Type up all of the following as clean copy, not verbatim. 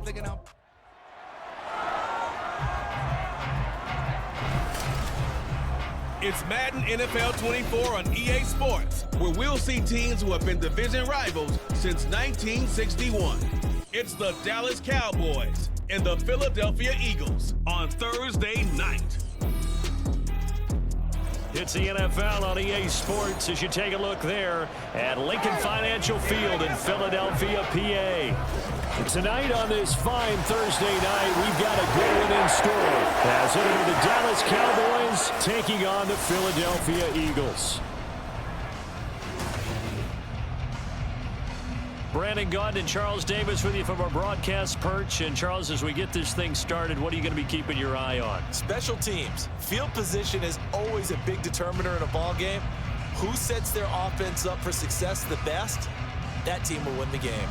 thinking I'm... It's Madden NFL 24 on EA Sports, where we'll see teams who have been division rivals since 1961. It's the Dallas Cowboys and the Philadelphia Eagles on Thursday night. It's the NFL on EA Sports as you take a look there at Lincoln Financial Field in Philadelphia, PA. Tonight on this fine Thursday night, we've got a good one in store as it are the Dallas Cowboys taking on the Philadelphia Eagles. Brandon Gaunt and Charles Davis with you from our broadcast perch. And Charles, as we get this thing started, what are you going to be keeping your eye on? Special teams. Field position is always a big determiner in a ball game. Who sets their offense up for success the best? That team will win the game.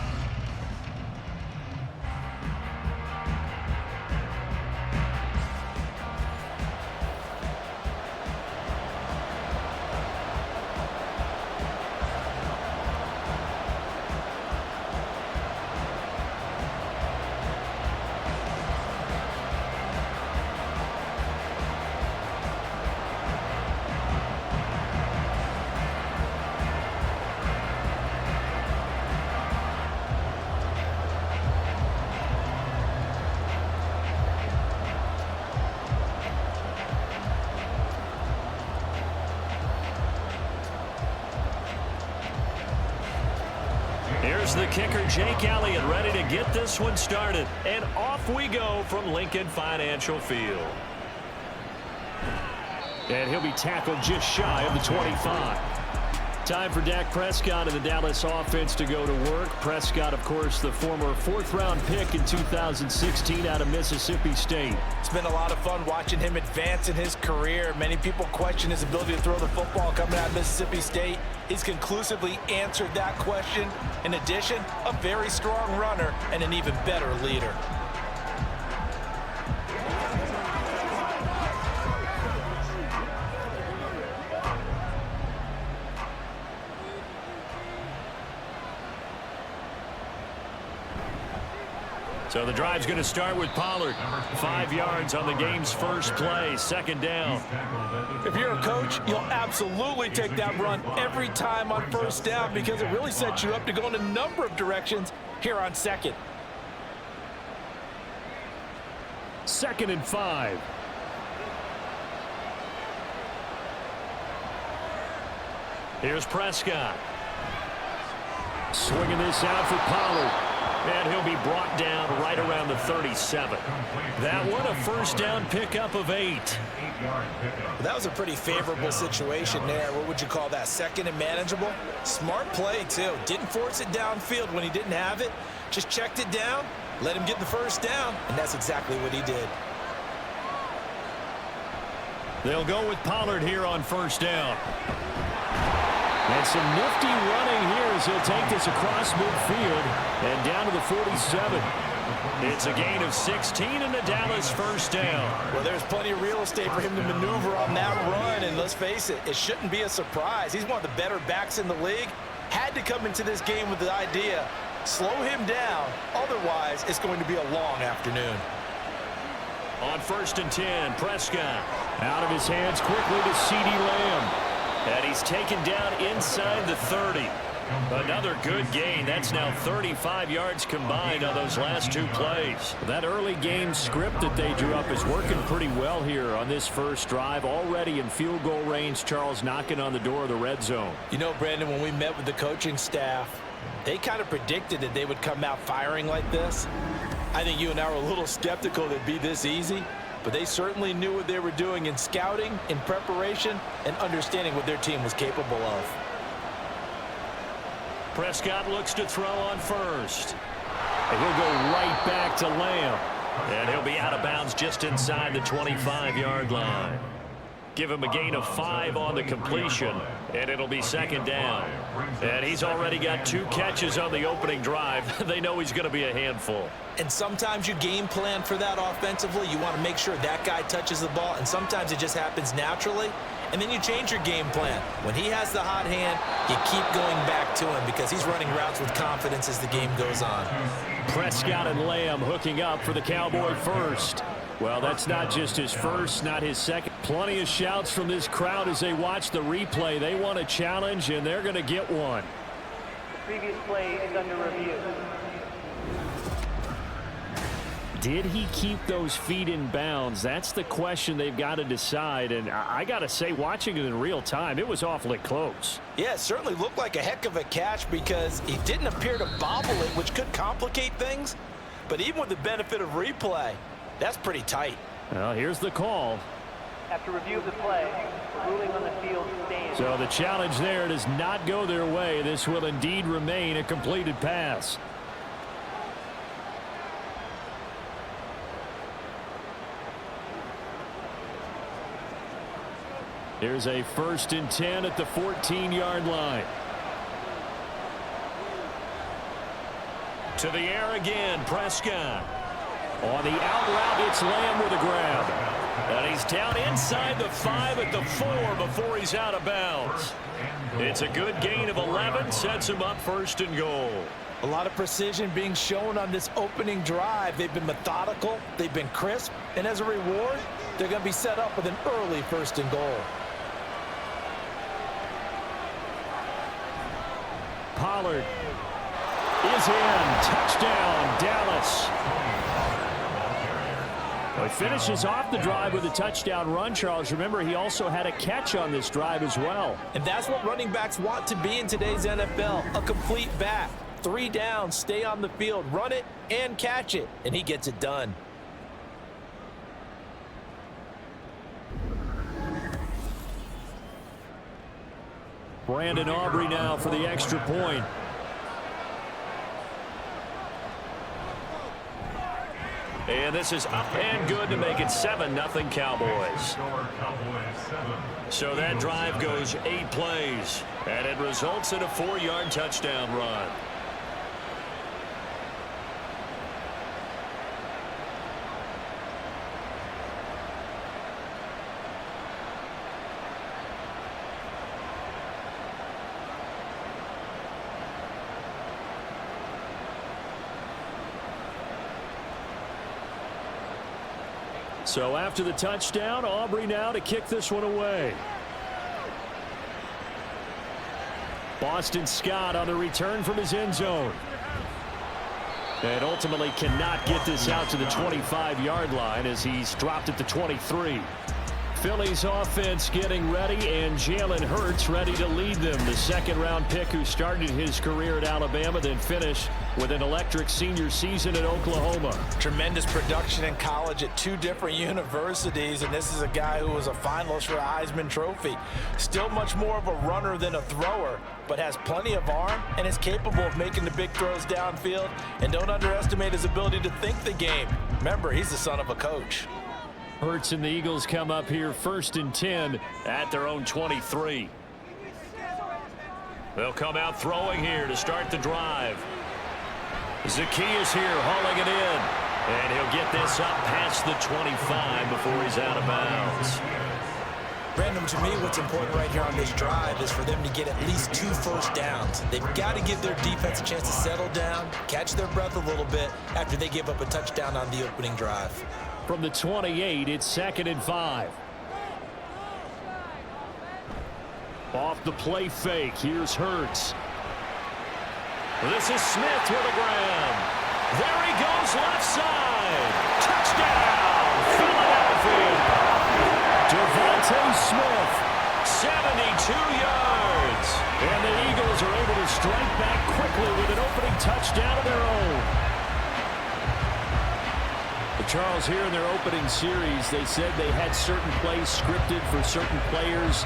Here's the kicker, Jake Elliott, ready to get this one started. And off we go from Lincoln Financial Field. And he'll be tackled just shy of the 25. Time for Dak Prescott and the Dallas offense to go to work. Prescott, of course, the former fourth-round pick in 2016 out of Mississippi State. It's been a lot of fun watching him advance in his career. Many people question his ability to throw the football coming out of Mississippi State. He's conclusively answered that question. In addition, a very strong runner and an even better leader. So the drive's going to start with Pollard. 5 yards on the game's first play, second down. If you're a coach, you'll absolutely take that run every time on first down because it really sets you up to go in a number of directions here on second. 2nd and 5. Here's Prescott. Swinging this out for Pollard. And he'll be brought down right around the 37. That one, a first down pickup of 8. That was a pretty favorable situation there. What would you call that? Second and manageable? Smart play, too. Didn't force it downfield when he didn't have it. Just checked it down, let him get the first down, and that's exactly what he did. They'll go with Pollard here on first down. And some nifty running here as he'll take this across midfield and down to the 47. It's a gain of 16 and a Dallas first down. Well, there's plenty of real estate for him to maneuver on that run, and let's face it, it shouldn't be a surprise. He's one of the better backs in the league. Had to come into this game with the idea, slow him down, otherwise it's going to be a long afternoon. On 1st and 10, Prescott. Out of his hands quickly to CeeDee Lamb. And he's taken down inside the 30. Another good gain. That's now 35 yards combined on those last 2 plays. That early game script that they drew up is working pretty well here on this first drive. Already in field goal range, Charles knocking on the door of the red zone. You know, Brandon, when we met with the coaching staff, they kind of predicted that they would come out firing like this. I think you and I were a little skeptical that it'd be this easy. But they certainly knew what they were doing in scouting, in preparation, and understanding what their team was capable of. Prescott looks to throw on first. And he'll go right back to Lamb. And he'll be out of bounds just inside the 25-yard line. Give him a gain of 5 on the completion, and it'll be 2nd down. And he's already got 2 catches on the opening drive. They know he's going to be a handful. And sometimes you game plan for that offensively. You want to make sure that guy touches the ball, and sometimes it just happens naturally. And then you change your game plan. When he has the hot hand, you keep going back to him because he's running routes with confidence as the game goes on. Prescott and Lamb hooking up for the Cowboy first. Well, that's not just his first, not his second. Plenty of shouts from this crowd as they watch the replay. They want a challenge, and they're going to get one. The previous play is under review. Did he keep those feet in bounds? That's the question they've got to decide. And I got to say, watching it in real time, it was awfully close. Yeah, it certainly looked like a heck of a catch because he didn't appear to bobble it, which could complicate things. But even with the benefit of replay, that's pretty tight. Well, here's the call. After review of the play, ruling on the field stands. So the challenge there does not go their way. This will indeed remain a completed pass. Here's a 1st and 10 at the 14-yard line. To the air again, Prescott. On the out route, it's Lamb with a grab. And he's down inside the 5 at the 4 before he's out of bounds. It's a good gain of 11, sets him up 1st and goal. A lot of precision being shown on this opening drive. They've been methodical, they've been crisp, and as a reward, they're going to be set up with an early 1st and goal. Pollard is in. Touchdown, Dallas. Well, he finishes off the drive with a touchdown run, Charles. Remember, he also had a catch on this drive as well. And that's what running backs want to be in today's NFL, a complete back. 3 downs, stay on the field, run it, and catch it. And he gets it done. Brandon Aubrey now for the extra point. And this is up and good to make it 7-0 Cowboys. So that drive goes 8 plays, and it results in a 4-yard touchdown run. So after the touchdown, Aubrey now to kick this one away. Boston Scott on the return from his end zone. And ultimately cannot get this out to the 25-yard line as he's dropped at the 23. Philly's offense getting ready, and Jalen Hurts ready to lead them. The 2nd-round pick who started his career at Alabama, then finished with an electric senior season at Oklahoma. Tremendous production in college at 2 different universities, and this is a guy who was a finalist for the Heisman Trophy. Still much more of a runner than a thrower, but has plenty of arm and is capable of making the big throws downfield. And don't underestimate his ability to think the game. Remember, he's the son of a coach. Hurts and the Eagles come up here 1st and 10 at their own 23. They'll come out throwing here to start the drive. Zacchaeus here hauling it in. And he'll get this up past the 25 before he's out of bounds. Brandon, to me, what's important right here on this drive is for them to get at least 2 first downs. They've got to give their defense a chance to settle down, catch their breath a little bit after they give up a touchdown on the opening drive. From the 28, it's 2nd and 5. Off the play fake, here's Hurts. This is Smith with a grab. There he goes left side. Touchdown, Philadelphia. Devontae Smith, 72 yards. And the Eagles are able to strike back quickly with an opening touchdown of their own. Charles, here in their opening series, they said they had certain plays scripted for certain players.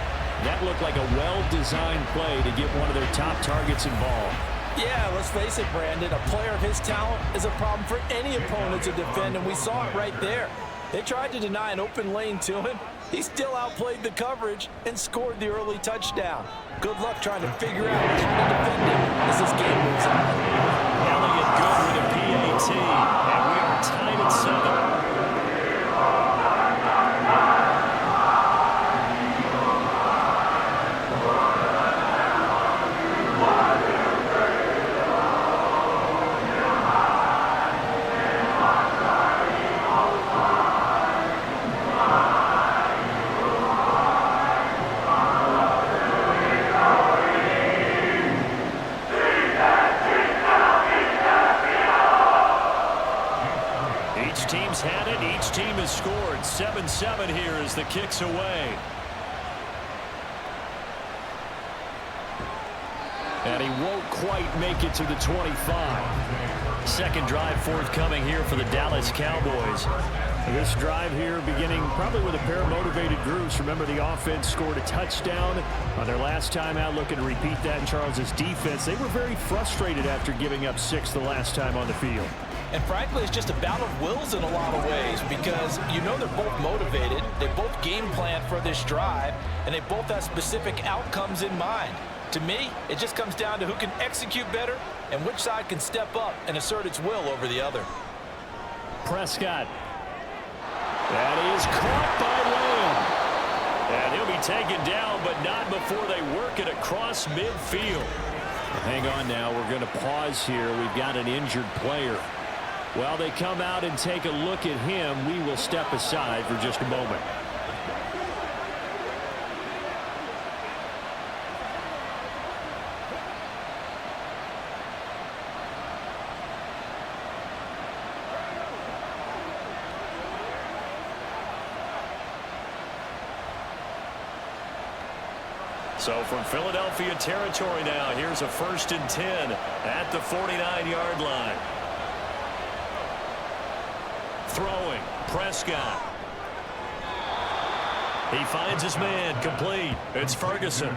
That looked like a well-designed play to get one of their top targets involved. Yeah, let's face it, Brandon. A player of his talent is a problem for any opponent to defend, and we saw it right there. They tried to deny an open lane to him. He still outplayed the coverage and scored the early touchdown. Good luck trying to figure out how to defend him as this game moves on. Elliott good with a PAT, and we are tied at 7. Each team's had it. Each team has scored. 7-7 here as the kick's away. And he won't quite make it to the 25. Second drive forthcoming here for the Dallas Cowboys. This drive here beginning probably with a pair of motivated groups. Remember, the offense scored a touchdown on their last time out, looking to repeat that in Charles's defense. They were very frustrated after giving up 6 the last time on the field. And frankly, it's just a battle of wills in a lot of ways because you know they're both motivated. They both game plan for this drive, and they both have specific outcomes in mind. To me, it just comes down to who can execute better and which side can step up and assert its will over the other. Prescott. That is caught by Lamb. And he'll be taken down, but not before they work it across midfield. Hang on now. We're going to pause here. We've got an injured player. While they come out and take a look at him, we will step aside for just a moment. So from Philadelphia territory now, here's a 1st and 10 at the 49-yard line. Throwing, Prescott. He finds his man, complete. It's Ferguson.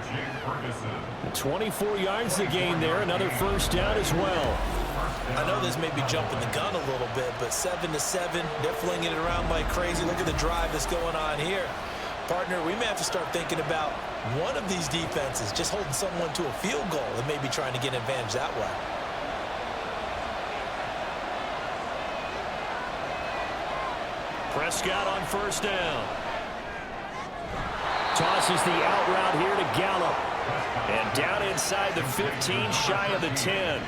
24 yards to gain there, another 1st down as well. I know this may be jumping the gun a little bit, but 7-7, they're flinging it around like crazy. Look at the drive that's going on here. Partner, we may have to start thinking about one of these defenses just holding someone to a field goal and maybe trying to get an advantage that way. Prescott on 1st down. Tosses the out route here to Gallup. And down inside the 15, shy of the 10.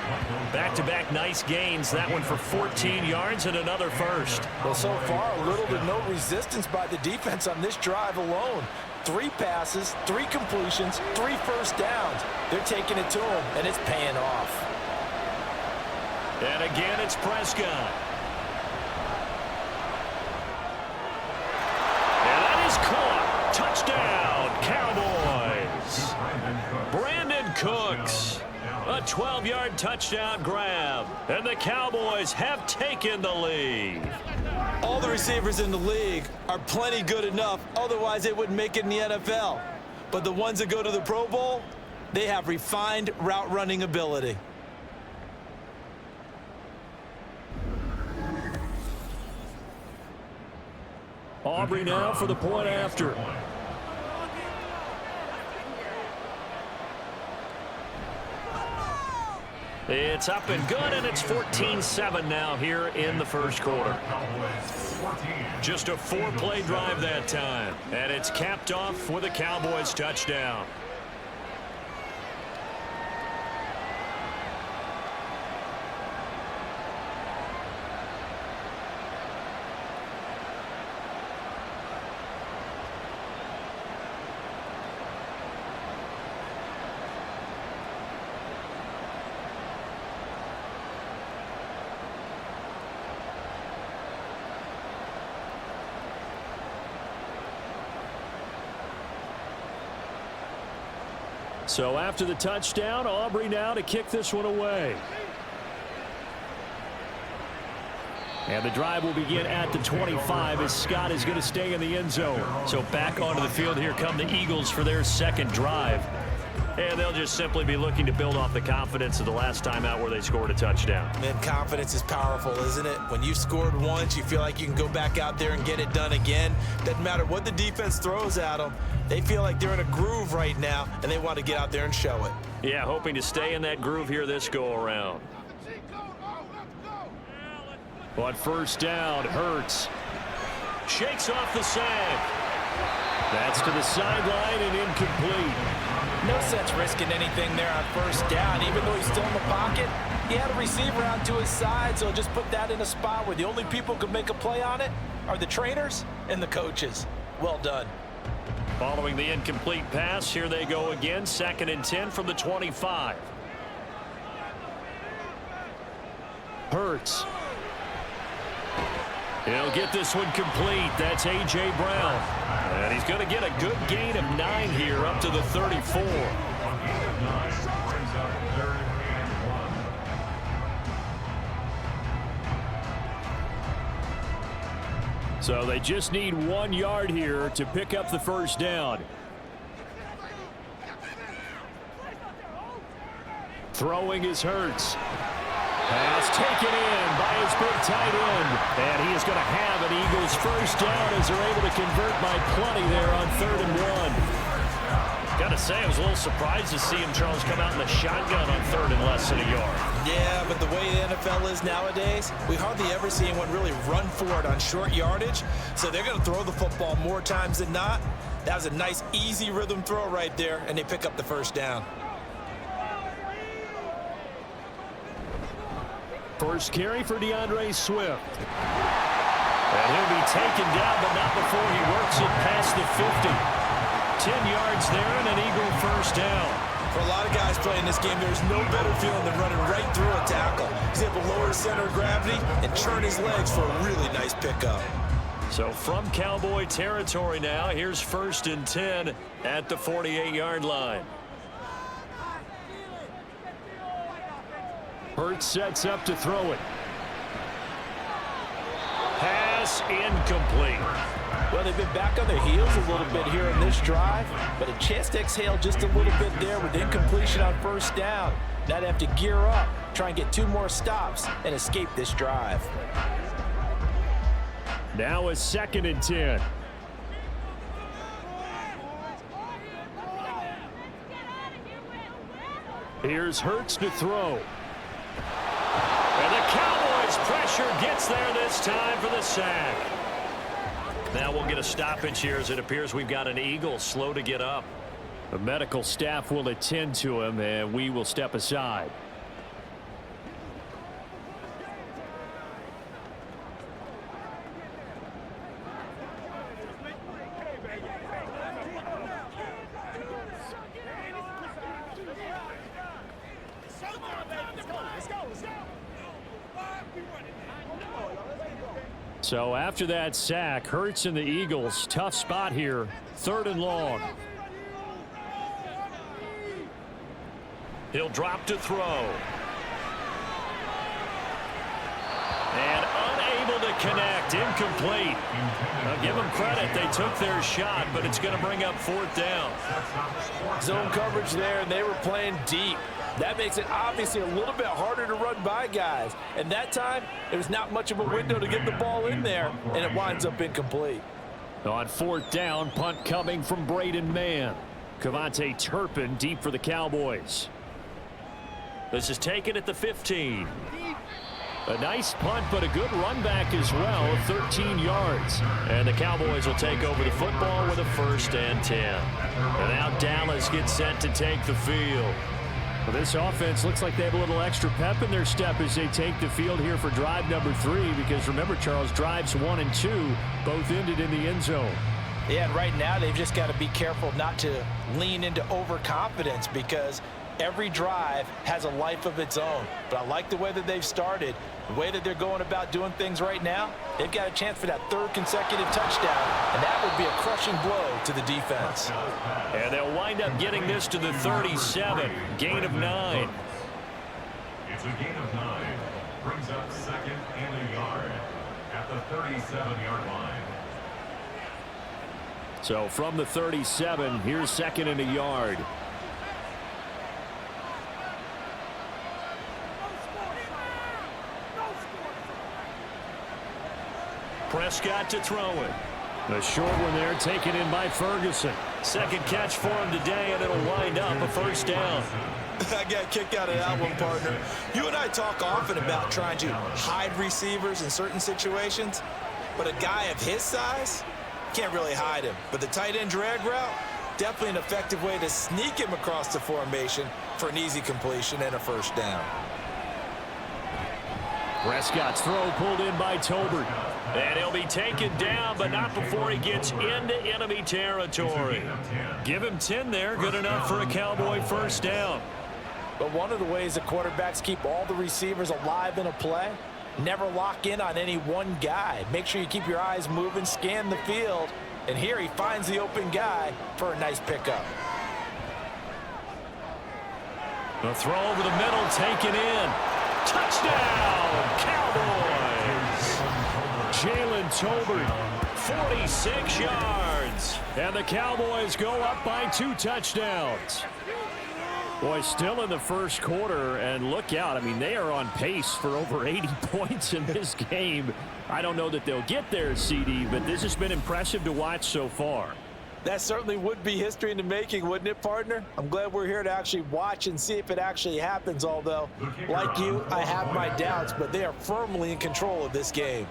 Back-to-back nice gains. That one for 14 yards and another 1st. Well, so far, little to no resistance by the defense on this drive alone. 3 passes, 3 completions, 3 1st downs. They're taking it to them, and it's paying off. And again, it's Prescott. And that is caught. Touchdown, Cowboys. Brandon Cooks. A 12-yard touchdown grab. And the Cowboys have taken the lead. All the receivers in the league are plenty good enough. Otherwise, they wouldn't make it in the NFL. But the ones that go to the Pro Bowl, they have refined route running ability. Aubrey now for the point after. It's up and good, and it's 14-7 now here in the 1st quarter. Just a 4-play drive that time, and it's capped off with a Cowboys touchdown. So after the touchdown, Aubrey now to kick this one away. And the drive will begin at the 25 as Scott is going to stay in the end zone. So back onto the field here come the Eagles for their 2nd drive. And they'll just simply be looking to build off the confidence of the last time out where they scored a touchdown. Man, confidence is powerful, isn't it? When you've scored once, you feel like you can go back out there and get it done again. Doesn't matter what the defense throws at them. They feel like they're in a groove right now, and they want to get out there and show it. Yeah, hoping to stay in that groove here this go-around. On 1st down, Hurts shakes off the sack. That's to the sideline and incomplete. No sense risking anything there on 1st down. Even though he's still in the pocket, he had a receiver out to his side, so just put that in a spot where the only people who can make a play on it are the trainers and the coaches. Well done. Following the incomplete pass, here they go again. 2nd and 10 from the 25. He'll get this one complete. That's A.J. Brown. And he's going to get a good gain of 9 here up to the 34. So they just need 1 yard here to pick up the first down. Throwing is Hurts. Pass taken in by his big tight end. And he is going to have an Eagles first down as they're able to convert by plenty there on 3rd and 1. Got to say, I was a little surprised to see him, Charles, come out in the shotgun on 3rd and less than a yard. Yeah, but the way the NFL is nowadays, we hardly ever see anyone really run for it on short yardage. So they're going to throw the football more times than not. That was a nice, easy rhythm throw right there, and they pick up the first down. First carry for DeAndre Swift. And he'll be taken down, but not before he works it past the 50. 10 yards there and an Eagle first down. For a lot of guys playing this game, there's no better feeling than running right through a tackle. He's able to lower his center of gravity and turn his legs for a really nice pickup. So from Cowboy territory now, here's 1st and 10 at the 48-yard line. Hurts sets up to throw it. Pass incomplete. Well, they've been back on their heels a little bit here in this drive, but a chance to exhale just a little bit there with incompletion on first down. Now they have to gear up, try and get 2 more stops, and escape this drive. Now a 2nd and 10. Here's Hurts to throw. And the Cowboys pressure gets there this time for the sack. Now we'll get a stoppage here as it appears we've got an Eagle slow to get up. The medical staff will attend to him, and we will step aside. So after that sack, Hurts and the Eagles, tough spot here, 3rd and long. He'll drop to throw. And unable to connect, incomplete. Now give them credit, they took their shot, but it's going to bring up 4th down. Zone coverage there, and they were playing deep. That makes it obviously a little bit harder to run by guys. And that time, there was not much of a window to get the ball in there, and it winds up incomplete. On 4th down, punt coming from Braden Mann. Cavante Turpin deep for the Cowboys. This is taken at the 15. A nice punt, but a good run back as well, 13 yards. And the Cowboys will take over the football with a 1st and 10. And now Dallas gets set to take the field. Well, this offense looks like they have a little extra pep in their step as they take the field here for drive number 3, because remember, Charles, drives 1 and 2 both ended in the end zone. Yeah, and right now they've just got to be careful not to lean into overconfidence, because every drive has a life of its own. But I like the way that they've started, the way that they're going about doing things right now. They've got a chance for that 3rd consecutive touchdown, and that would be a crushing blow to the defense. And they'll wind up getting this to the 37, gain of 9. It's a gain of 9. Brings up 2nd and a yard at the 37-yard line. So from the 37, here's 2nd and a yard. Prescott to throw it. The short one there taken in by Ferguson. 2nd catch for him today, and it'll wind up a 1st down. I got a kick out of that one, partner. You and I talk often about trying to hide receivers in certain situations, but a guy of his size can't really hide him. But the tight end drag route, definitely an effective way to sneak him across the formation for an easy completion and a 1st down. Prescott's throw pulled in by Tolbert. And he'll be taken down, but not before he gets into enemy territory. Give him 10 there, good enough for a Cowboy 1st down. But one of the ways the quarterbacks keep all the receivers alive in a play Never lock in on any one guy. Make sure you keep your eyes moving, scan the field, and here he finds the open guy for a nice pickup. The throw over the middle, taken in. Touchdown, Cowboys! Jalen Tolbert, 46 yards. And the Cowboys go up by 2 touchdowns. Boy, still in the first quarter, and look out. I mean, they are on pace for over 80 points in this game. I don't know that they'll get there, CD, but this has been impressive to watch so far. That certainly would be history in the making, wouldn't it, partner? I'm glad we're here to actually watch and see if it actually happens, although, like you, I have my doubts, but they are firmly in control of this game.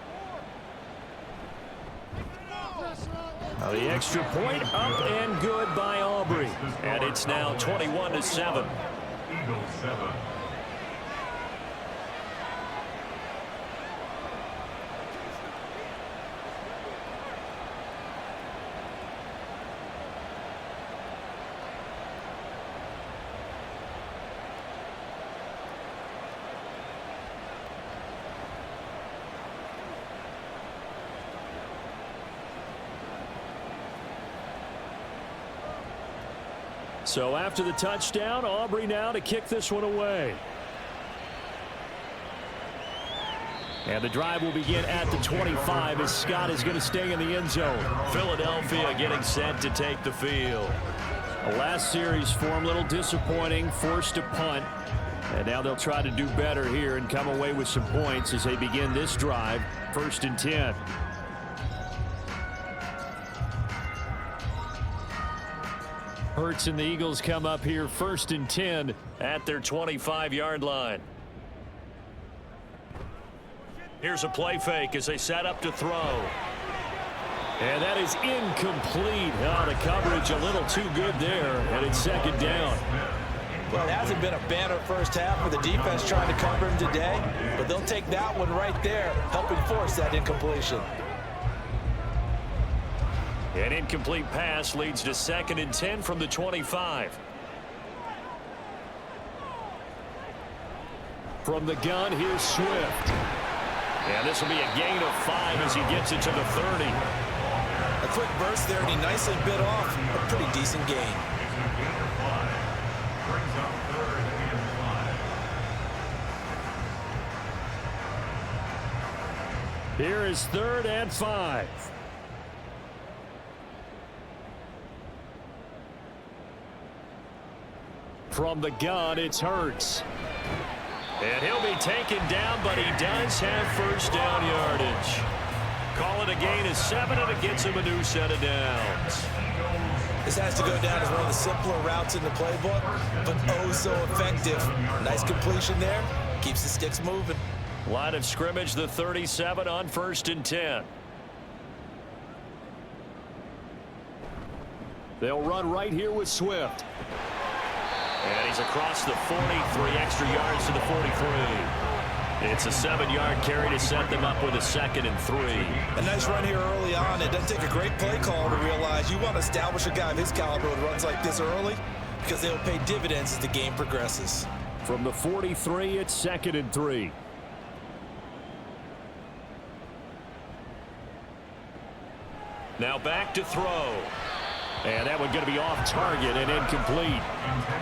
The extra point up and good by Aubrey. And it's now 21-7. Eagles 7. So after the touchdown, Aubrey now to kick this one away. And the drive will begin at the 25 as Scott is going to stay in the end zone. Philadelphia getting set to take the field. The last series for him, a little disappointing, forced a punt. And now they'll try to do better here and come away with some points as they begin this drive, 1st and 10. Hurts and the Eagles come up here 1st and 10 at their 25-yard line. Here's a play fake as they set up to throw. And that is incomplete. Oh, the coverage a little too good there, and it's 2nd down. Well, it hasn't been a banner first half with the defense trying to cover him today, but they'll take that one right there, helping force that incompletion. An incomplete pass leads to 2nd and 10 from the 25. From the gun, here's Swift. And this will be a gain of 5 as he gets it to the 30. A quick burst there, and he nicely bit off a pretty decent gain. Brings up 3rd and 5. Here is 3rd and 5. From the gun, it's Hurts. And he'll be taken down, but he does have 1st down yardage. Call it a gain of 7, and it gets him a new set of downs. This has to go down as one of the simpler routes in the playbook, but oh so effective. Nice completion there. Keeps the sticks moving. Line of scrimmage, the 37 on 1st and 10. They'll run right here with Swift. And he's across the 40, 3 extra yards to the 43. It's a 7-yard carry to set them up with a 2nd and 3. A nice run here early on. It doesn't take a great play call to realize you want to establish a guy of his caliber with runs like this early because they'll pay dividends as the game progresses. From the 43, it's 2nd and 3. Now back to throw. And that one going to be off target and incomplete.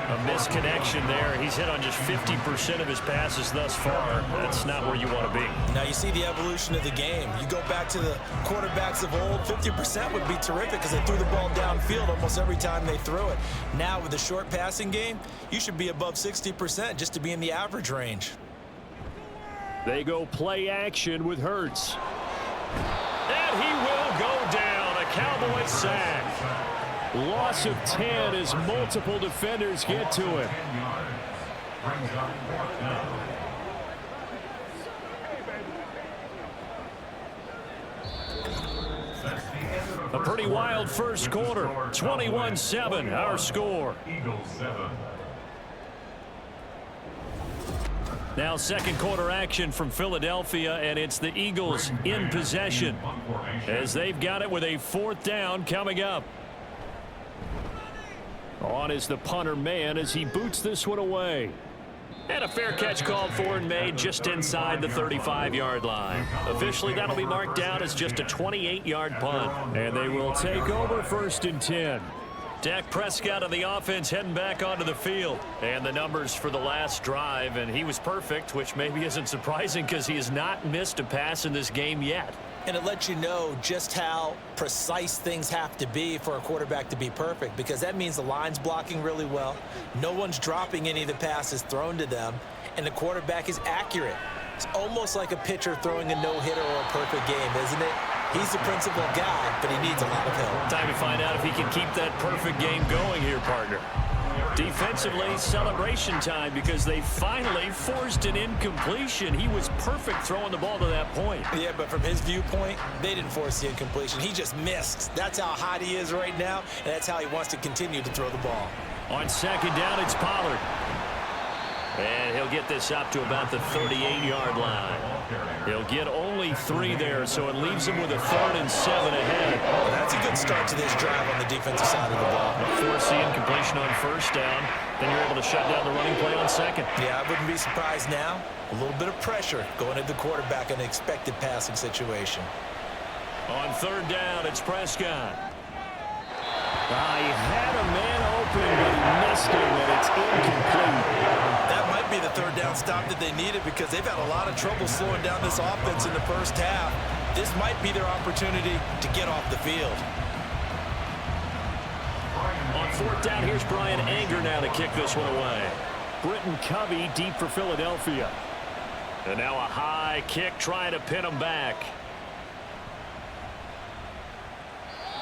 A misconnection there. He's hit on just 50% of his passes thus far. That's not where you want to be. Now you see the evolution of the game. You go back to the quarterbacks of old, 50% would be terrific because they threw the ball downfield almost every time they threw it. Now with the short passing game, you should be above 60% just to be in the average range. They go play action with Hurts. And he will go down. A Cowboy sack. Loss of 10 as multiple defenders get to him. Brings up 4th down. A pretty wild first quarter. 21-7, our score. Eagles 7. Now 2nd quarter action from Philadelphia, and it's the Eagles in possession as they've got it with a 4th down coming up. On is the punter man as he boots this one away. And a fair catch called for and made just inside the 35-yard line. Officially, that'll be marked down as just a 28-yard punt. And they will take over 1st and 10. Dak Prescott of the offense heading back onto the field. And the numbers for the last drive, and he was perfect, which maybe isn't surprising because he has not missed a pass in this game yet. And it lets you know just how precise things have to be for a quarterback to be perfect, because that means the line's blocking really well, no one's dropping any of the passes thrown to them, and the quarterback is accurate. It's almost like a pitcher throwing a no-hitter or a perfect game, isn't it? He's the principal guy, but he needs a lot of help. Time to find out if he can keep that perfect game going here, partner. Defensively, celebration time because they finally forced an incompletion. He was perfect throwing the ball to that point. Yeah, but from his viewpoint, they didn't force the incompletion. He just missed. That's how hot he is right now, and that's how he wants to continue to throw the ball. On 2nd down, it's Pollard. And he'll get this up to about the 38-yard line. He'll get only 3 there, so it leaves him with a 3rd and 7 ahead. Well, that's a good start to this drive on the defensive side of the ball. Force the incompletion on 1st down, then you're able to shut down the running play on 2nd. Yeah, I wouldn't be surprised now. A little bit of pressure going at the quarterback in an expected passing situation. On 3rd down, it's Prescott. He had a man open, but he missed him, and it's incomplete. That might be the 3rd down stop that they needed, because they've had a lot of trouble slowing down this offense in the first half. This might be their opportunity to get off the field. On 4th down, here's Brian Anger now to kick this one away. Britton Covey deep for Philadelphia. And now a high kick trying to pin him back.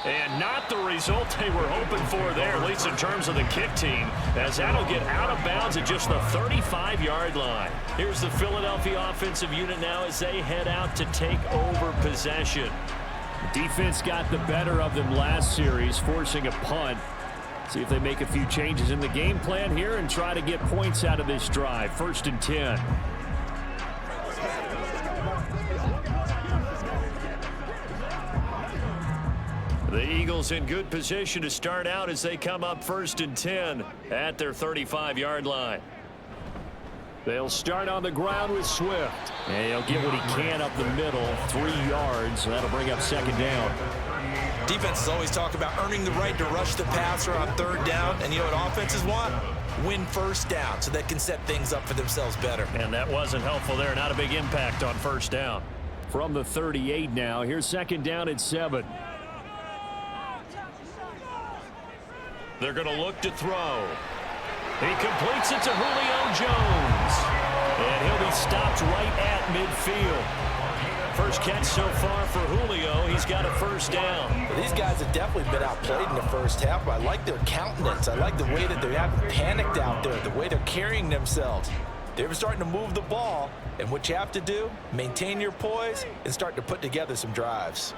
And not the result they were hoping for there, at least in terms of the kick team, as that'll get out of bounds at just the 35-yard line. Here's the Philadelphia offensive unit now as they head out to take over possession. Defense got the better of them last series, forcing a punt. See if they make a few changes in the game plan here and try to get points out of this drive. 1st and 10. The Eagles in good position to start out as they come up 1st and 10 at their 35-yard line. They'll start on the ground with Swift. And he'll get what he can up the middle, 3 yards. That'll bring up 2nd down. Defenses always talk about earning the right to rush the passer on 3rd down. And you know what offenses want? Win 1st down so they can set things up for themselves better. And that wasn't helpful there. Not a big impact on 1st down. From the 38 now, here's 2nd down at 7. They're going to look to throw. He completes it to Julio Jones. And he'll be stopped right at midfield. First catch so far for Julio. He's got a 1st down. These guys have definitely been outplayed in the first half. I like their countenance. I like the way that they haven't panicked out there, the way they're carrying themselves. They're starting to move the ball. And what you have to do, maintain your poise and start to put together some drives.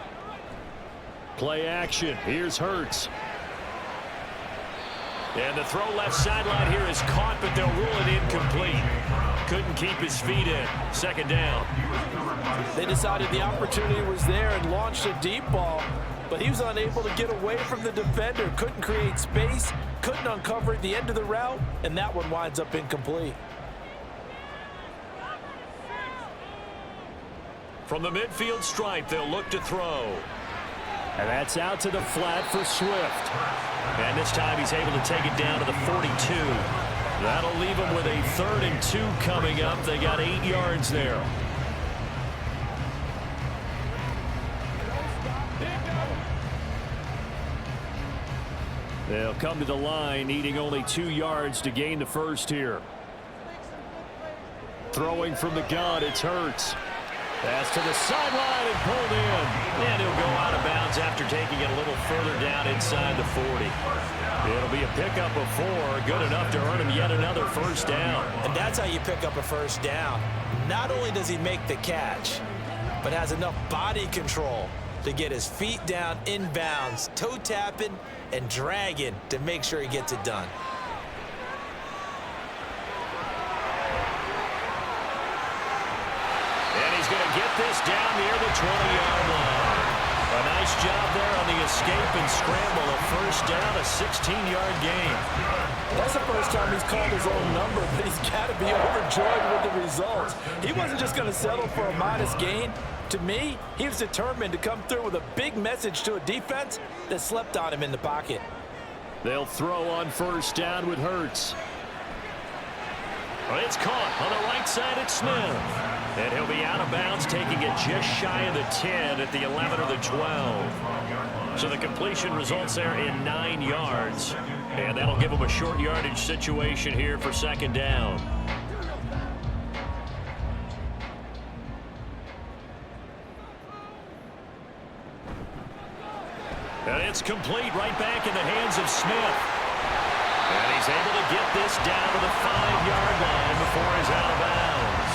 Play action. Here's Hurts. And the throw left sideline here is caught, but they'll rule it incomplete. Couldn't keep his feet in. 2nd down. They decided the opportunity was there and launched a deep ball, but he was unable to get away from the defender. Couldn't create space, couldn't uncover at the end of the route, and that one winds up incomplete. From the midfield stripe, they'll look to throw. And that's out to the flat for Swift. And this time he's able to take it down to the 42. That'll leave him with a 3rd and 2 coming up. They got 8 yards there. They'll come to the line, needing only 2 yards to gain the 1st here. Throwing from the gun, it's Hurts. Pass to the sideline and pulled in. And he'll go out of bounds after taking it a little further down inside the 40. It'll be a pickup of 4, good enough to earn him yet another 1st down. And that's how you pick up a 1st down. Not only does he make the catch, but has enough body control to get his feet down inbounds, toe tapping and dragging to make sure he gets it done. Going to get this down near the 20-yard line. A nice job there on the escape and scramble. A first down, a 16-yard gain. That's the first time he's called his own number, but he's got to be overjoyed with the results. He wasn't just going to settle for a modest gain. To me, he was determined to come through with a big message to a defense that slept on him in the pocket. They'll throw on first down with Hurts. It's caught on the right side at Smith. And he'll be out of bounds, taking it just shy of the 10 at the 11 or the 12. So the completion results there in 9 yards. And that'll give him a short yardage situation here for second down. And it's complete right back in the hands of Smith. And he's able to get this down to the 5-yard line before he's out of bounds.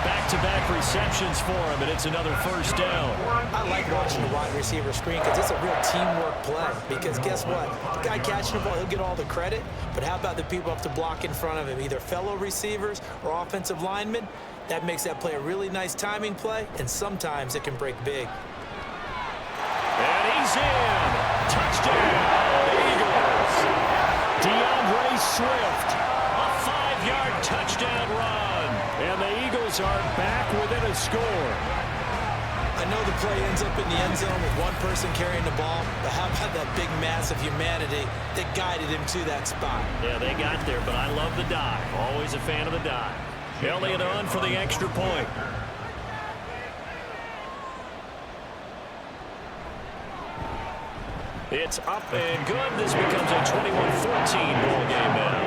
Back-to-back receptions for him, and it's another first down. I like watching the wide receiver screen because it's a real teamwork play. Because guess what? The guy catching the ball, he'll get all the credit. But how about the people up to block in front of him, either fellow receivers or offensive linemen? That makes that play a really nice timing play, and sometimes it can break big. And he's in. Touchdown, Eagles. DeAndre Swift, a 5-yard touchdown run. And the Eagles are back within a score. I know the play ends up in the end zone with one person carrying the ball, but how about that big mass of humanity that guided him to that spot? Yeah, they got there, but I love the dive. Always a fan of the dive. Elliott on for the extra point. It's up and good. This becomes a 21-14 ball game now.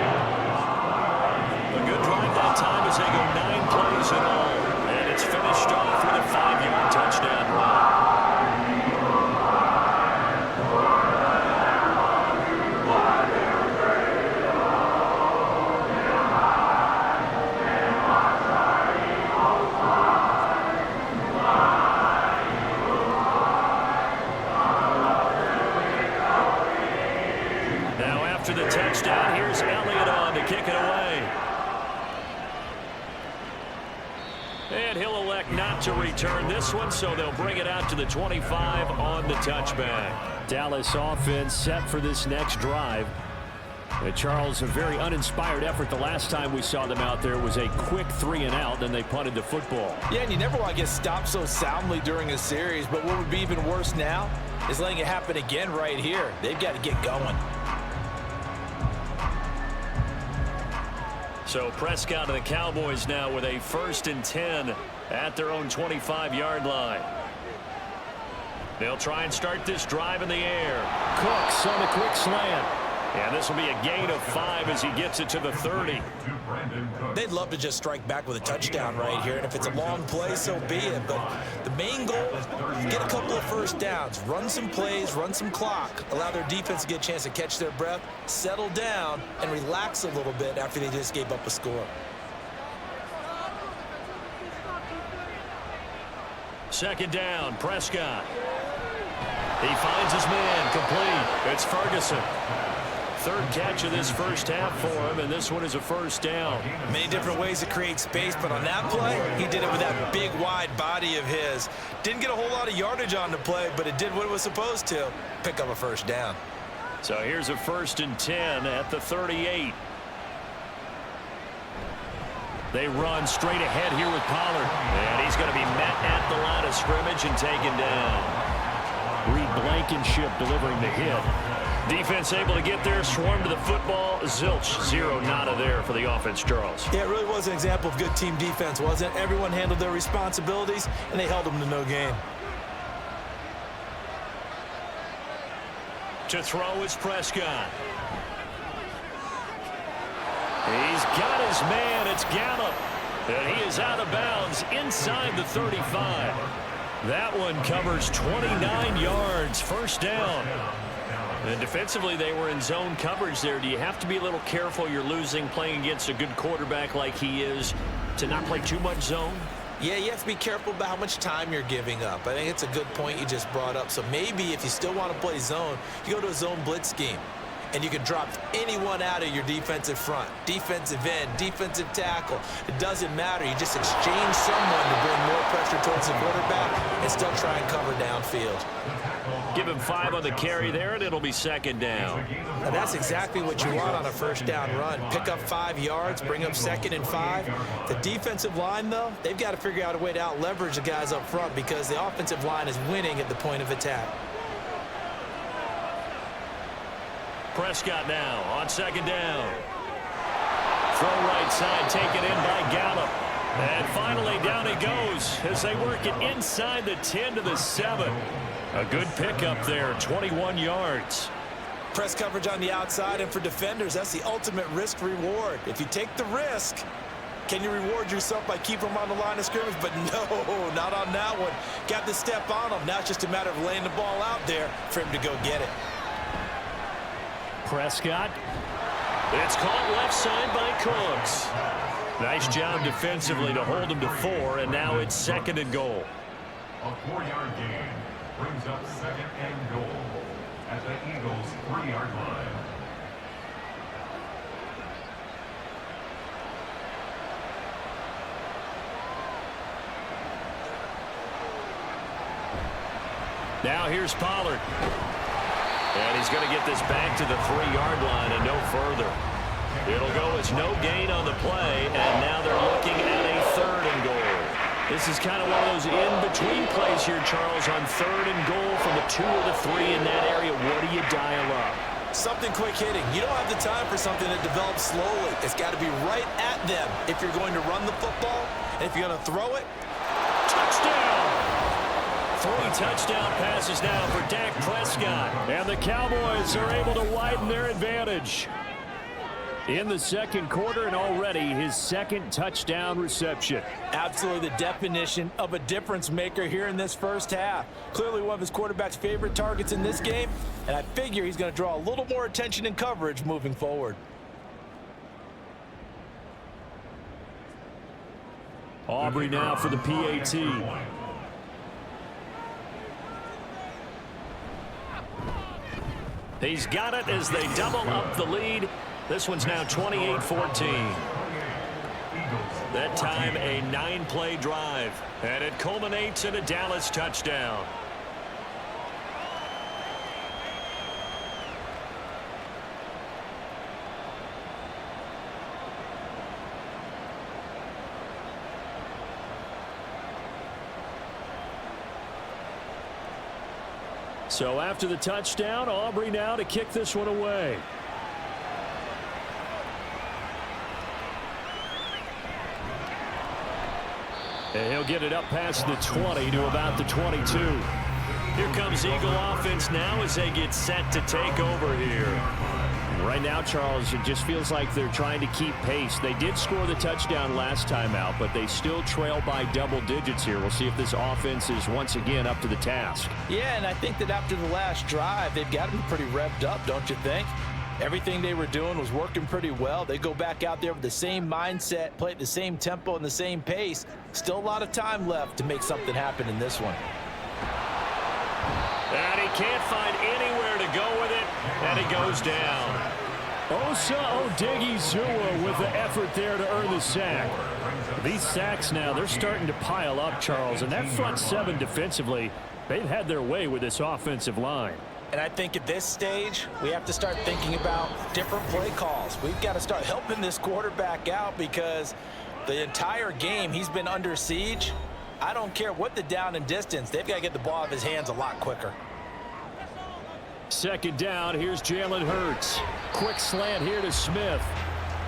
A good drive that time as they go 9 plays in all. And it's finished off with a 5-yard touchdown run. The touchdown. Here's Elliott on to kick it away. And he'll elect not to return this one, so they'll bring it out to the 25 on the touchback. Dallas offense set for this next drive. Charles, a very uninspired effort. The last time we saw them out there was a quick 3-and-out, then they punted the football. Yeah, and you never want to get stopped so soundly during a series, but what would be even worse now is letting it happen again right here. They've got to get going. So Prescott and the Cowboys now with a 1st and 10 at their own 25-yard line. They'll try and start this drive in the air. Cooks on the quick slant. And this will be a gain of 5 as he gets it to the 30. They'd love to just strike back with a touchdown right here, and if it's a long play, so be it. But the main goal, get a couple of first downs, run some plays, run some clock, allow their defense to get a chance to catch their breath, settle down, and relax a little bit after they just gave up a score. Second down, Prescott. He finds his man, complete. It's Ferguson. 3rd catch of this first half for him, and this one is a first down. Many different ways to create space, but on that play, he did it with that big, wide body of his. Didn't get a whole lot of yardage on the play, but it did what it was supposed to, pick up a first down. So here's a 1st and 10 at the 38. They run straight ahead here with Pollard, and he's going to be met at the line of scrimmage and taken down. Reed Blankenship delivering the hit. Defense able to get there, swarm to the football. Zilch, 0 nada there for the offense, Charles. Yeah, it really was an example of good team defense, wasn't it? Everyone handled their responsibilities, and they held them to no gain. To throw is Prescott. He's got his man. It's Gallup. And he is out of bounds inside the 35. That one covers 29 yards. First down. And defensively, they were in zone coverage there. Do you have to be a little careful? You're losing playing against a good quarterback like he is to not play too much zone? Yeah, you have to be careful about how much time you're giving up. I think it's a good point you just brought up. So maybe if you still want to play zone, you go to a zone blitz scheme. and you can drop anyone out of your defensive front. Defensive end, defensive tackle. It doesn't matter. You just exchange someone to bring more pressure towards the quarterback and still try and cover downfield. Give him 5 on the carry there, and it'll be second down. Now that's exactly what you want on a first down run. Pick up 5 yards, bring up 2nd and 5. The defensive line, though, they've got to figure out a way to out-leverage the guys up front because the offensive line is winning at the point of attack. Prescott now on second down. Throw right side, taken in by Gallup. And finally down he goes as they work it inside the 10 to the 7. A good pickup there, 21 yards. Press coverage on the outside, and for defenders, that's the ultimate risk-reward. If you take the risk, can you reward yourself by keeping them on the line of scrimmage? But no, not on that one. Got to step on them. Now it's just a matter of laying the ball out there for him to go get it. Prescott. It's caught left side by Cooks. Nice job defensively to hold him to 4, and now it's 2nd and goal. A 4-yard gain brings up 2nd and goal at the Eagles' 3-yard line. Now here's Pollard. And he's going to get this back to the 3-yard line and no further. It'll go as no gain on the play, and now they're looking at a 3rd and goal. This is kind of one of those in-between plays here, Charles, on 3rd and goal from the 2 or the 3 in that area. What do you dial up? Something quick hitting. You don't have the time for something that develops slowly. It's got to be right at them if you're going to run the football, and if you're going to throw it. Touchdown! 3 touchdown passes now for Dak Prescott. And the Cowboys are able to widen their advantage in the 2nd quarter, and already his 2nd touchdown reception. Absolutely the definition of a difference maker here in this first half. Clearly one of his quarterback's favorite targets in this game, and I figure he's going to draw a little more attention and coverage moving forward. Aubrey now for the PAT. He's got it as they double up the lead. This one's now 28-14. That time a 9-play drive, and it culminates in a Dallas touchdown. So after the touchdown, Aubrey now to kick this one away. And he'll get it up past the 20 to about the 22. Here comes Eagle offense now as they get set to take over here. Right now, Charles, it just feels like they're trying to keep pace. They did score the touchdown last time out, but they still trail by double digits here. We'll see if this offense is once again up to the task. Yeah, and I think that after the last drive, they've got to be pretty revved up, don't you think? Everything they were doing was working pretty well. They go back out there with the same mindset, play at the same tempo and the same pace. Still a lot of time left to make something happen in this one. And he can't find anywhere to go with it, and he goes down. Osa Odigizua with the effort there to earn the sack. These sacks now, they're starting to pile up, Charles, and that front 7 defensively, they've had their way with this offensive line. And I think at this stage, we have to start thinking about different play calls. We've got to start helping this quarterback out because the entire game he's been under siege. I don't care what the down and distance. They've got to get the ball out of his hands a lot quicker. 2nd down, here's Jalen Hurts. Quick slant here to Smith.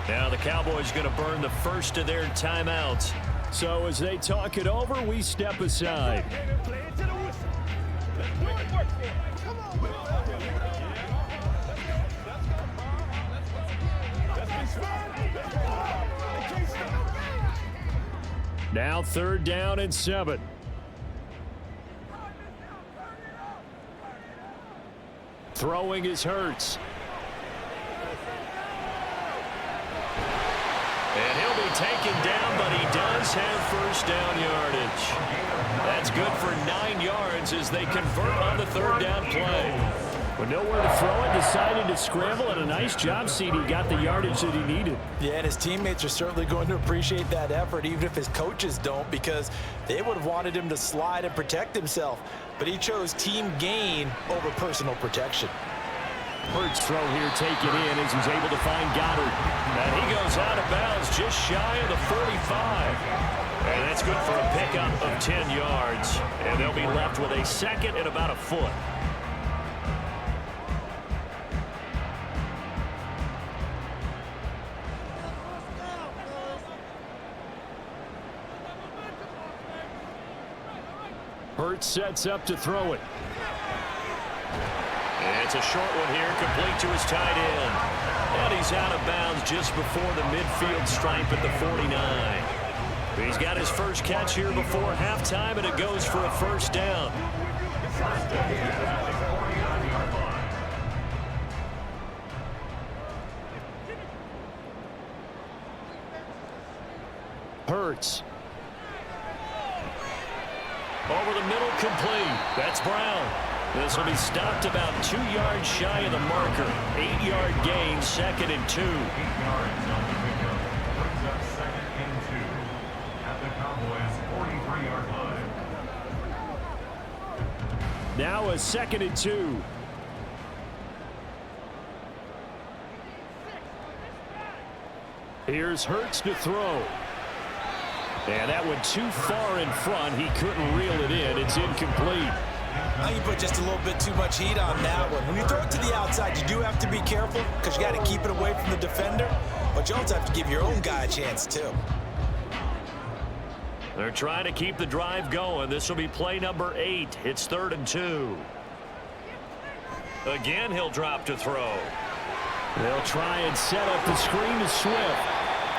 Now the Cowboys going to burn the first of their timeouts. So as they talk it over, we step aside. Now 3rd down and 7. Throwing is Hurts. And he'll be taken down, but he does have first down yardage. That's good for 9 yards as they convert on the 3rd down play. With nowhere to throw it, decided to scramble, and a nice job, CD. Got the yardage that he needed. Yeah, and his teammates are certainly going to appreciate that effort, even if his coaches don't, because they would have wanted him to slide and protect himself. But he chose team gain over personal protection. Hurts throw here, take it in as he's able to find Goddard. And he goes out of bounds just shy of the 45. And that's good for a pickup of 10 yards. And they'll be left with a second and about a foot. Hurts sets up to throw it. And it's a short one here, complete to his tight end. And he's out of bounds just before the midfield stripe at the 49. He's got his first catch here before halftime, and it goes for a first down. Hurts. Over the middle, complete. That's Brown. This will be stopped about 2 yards shy of the marker. 8-yard gain, 2nd and 2. 8 yards on the pickup. Brings up 2nd and 2 at the Cowboys' 43-yard line. Now a 2nd and 2. Here's Hurts to throw. And that went too far in front. He couldn't reel it in. It's incomplete. I think you put just a little bit too much heat on that one. When you throw it to the outside, you do have to be careful because you got to keep it away from the defender. But you also have to give your own guy a chance, too. They're trying to keep the drive going. This will be play number 8. It's 3rd and 2. Again, he'll drop to throw. They'll try and set up the screen to Swift.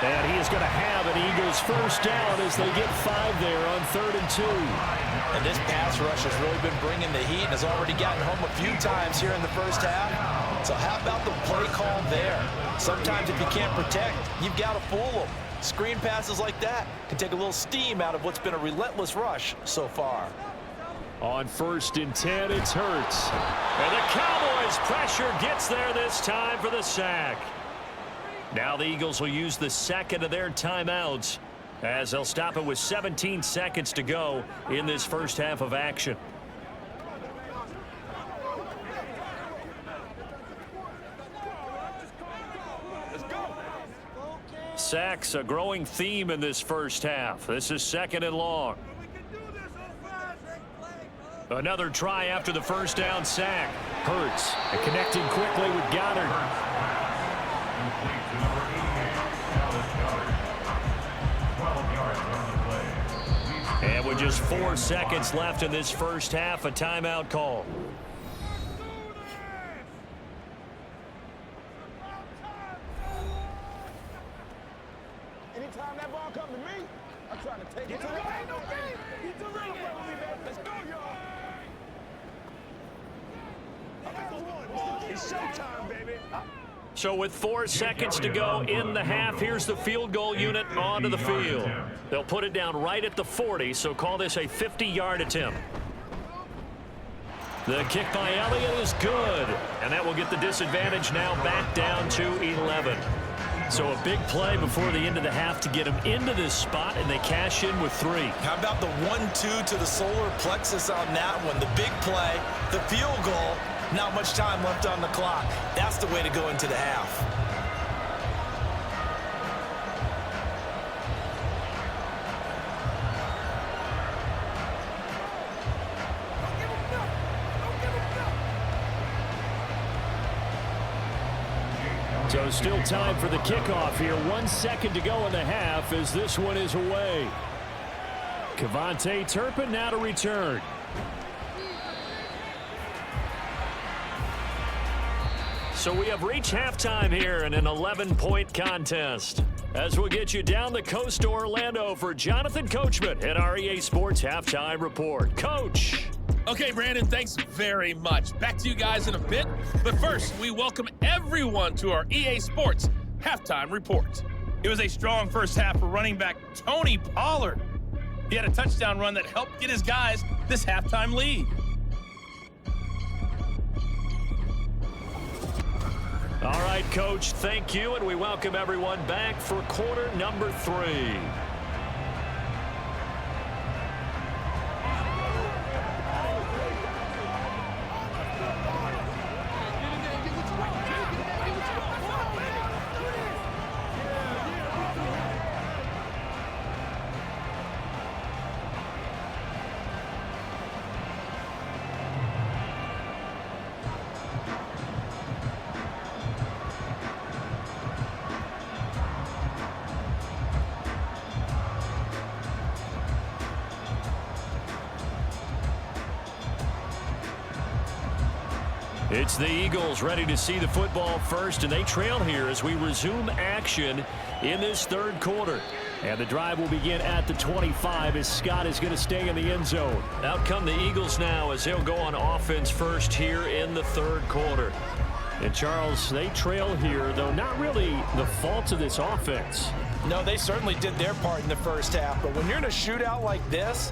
And he is going to have an Eagles first down as they get 5 there on 3rd and 2. And this pass rush has really been bringing the heat and has already gotten home a few times here in the first half. So how about the play call there? Sometimes if you can't protect, you've got to fool them. Screen passes like that can take a little steam out of what's been a relentless rush so far. On 1st and 10, it's Hurts. And the Cowboys pressure gets there this time for the sack. Now the Eagles will use the second of their timeouts as they'll stop it with 17 seconds to go in this first half of action. Sacks a growing theme in this first half. This is 2nd and long. Another try after the first down sack. Hurts connecting quickly with Goddard. And with just 4 seconds left in this first half, a timeout call. Anytime that ball comes to me, I'm trying to take it to him. Let's go, y'all. It's showtime, baby. So with 4 seconds to go in the half, here's the field goal unit onto the field. They'll put it down right at the 40, so call this a 50-yard attempt. The kick by Elliott is good, and that will get the disadvantage now back down to 11. So a big play before the end of the half to get them into this spot, and they cash in with 3. How about the 1-2 to the solar plexus on that one? The big play, the field goal, not much time left on the clock. That's the way to go into the half. So still time for the kickoff here. 1 second to go in the half as this one is away. Kevontae Turpin now to return. So we have reached halftime here in an 11-point contest. As we'll get you down the coast to Orlando for Jonathan Coachman at our EA Sports Halftime Report. Coach. Okay, Brandon, thanks very much. Back to you guys in a bit. But first, we welcome everyone to our EA Sports Halftime Report. It was a strong first half for running back Tony Pollard. He had a touchdown run that helped get his guys this halftime lead. Coach. Thank you, and we welcome everyone back for quarter number 3. It's the Eagles ready to see the football first, and they trail here as we resume action in this third quarter. And the drive will begin at the 25 as Scott is going to stay in the end zone. Out come the Eagles now as they'll go on offense first here in the third quarter. And Charles, they trail here, though not really the fault of this offense. No, they certainly did their part in the first half, but when you're in a shootout like this,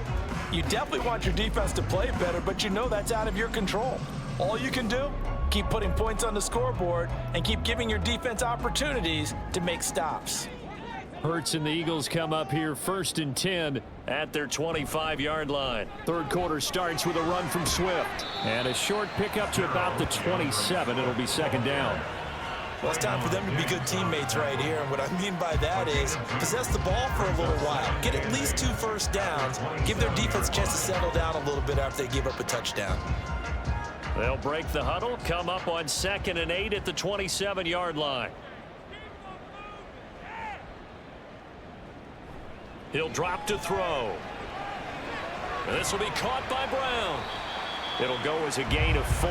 you definitely want your defense to play better, but you know that's out of your control. All you can do, keep putting points on the scoreboard and keep giving your defense opportunities to make stops. Hurts and the Eagles come up here 1st and 10 at their 25-yard line. Third quarter starts with a run from Swift. And a short pickup to about the 27. It'll be 2nd down. Well, it's time for them to be good teammates right here. And what I mean by that is possess the ball for a little while. Get at least 2 first downs. Give their defense a chance to settle down a little bit after they give up a touchdown. They'll break the huddle, come up on 2nd and 8 at the 27-yard line. He'll drop to throw. And this will be caught by Brown. It'll go as a gain of 4.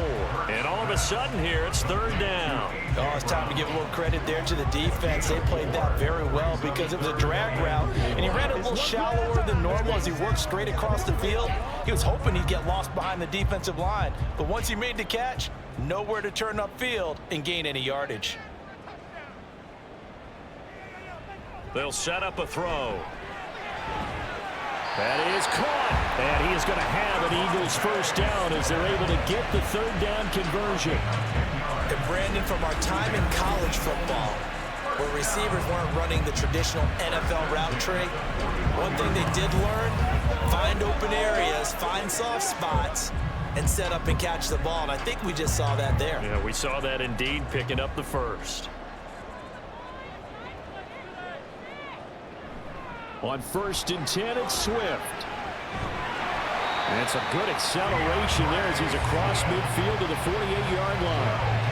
And all of a sudden here, it's 3rd down. Oh, it's time to give a little credit there to the defense. They played that very well because it was a drag route, and he ran a little shallower than normal as he worked straight across the field. He was hoping he'd get lost behind the defensive line, but once he made the catch, nowhere to turn upfield and gain any yardage. They'll set up a throw. That is caught, and he is going to have an Eagles first down as they're able to get the 3rd down conversion. And Brandon, from our time in college football, where receivers weren't running the traditional NFL route tree, one thing they did learn, find open areas, find soft spots, and set up and catch the ball. And I think we just saw that there. Yeah, we saw that indeed, picking up the first. On 1st and 10, it's Swift. And it's a good acceleration there as he's across midfield to the 48-yard line.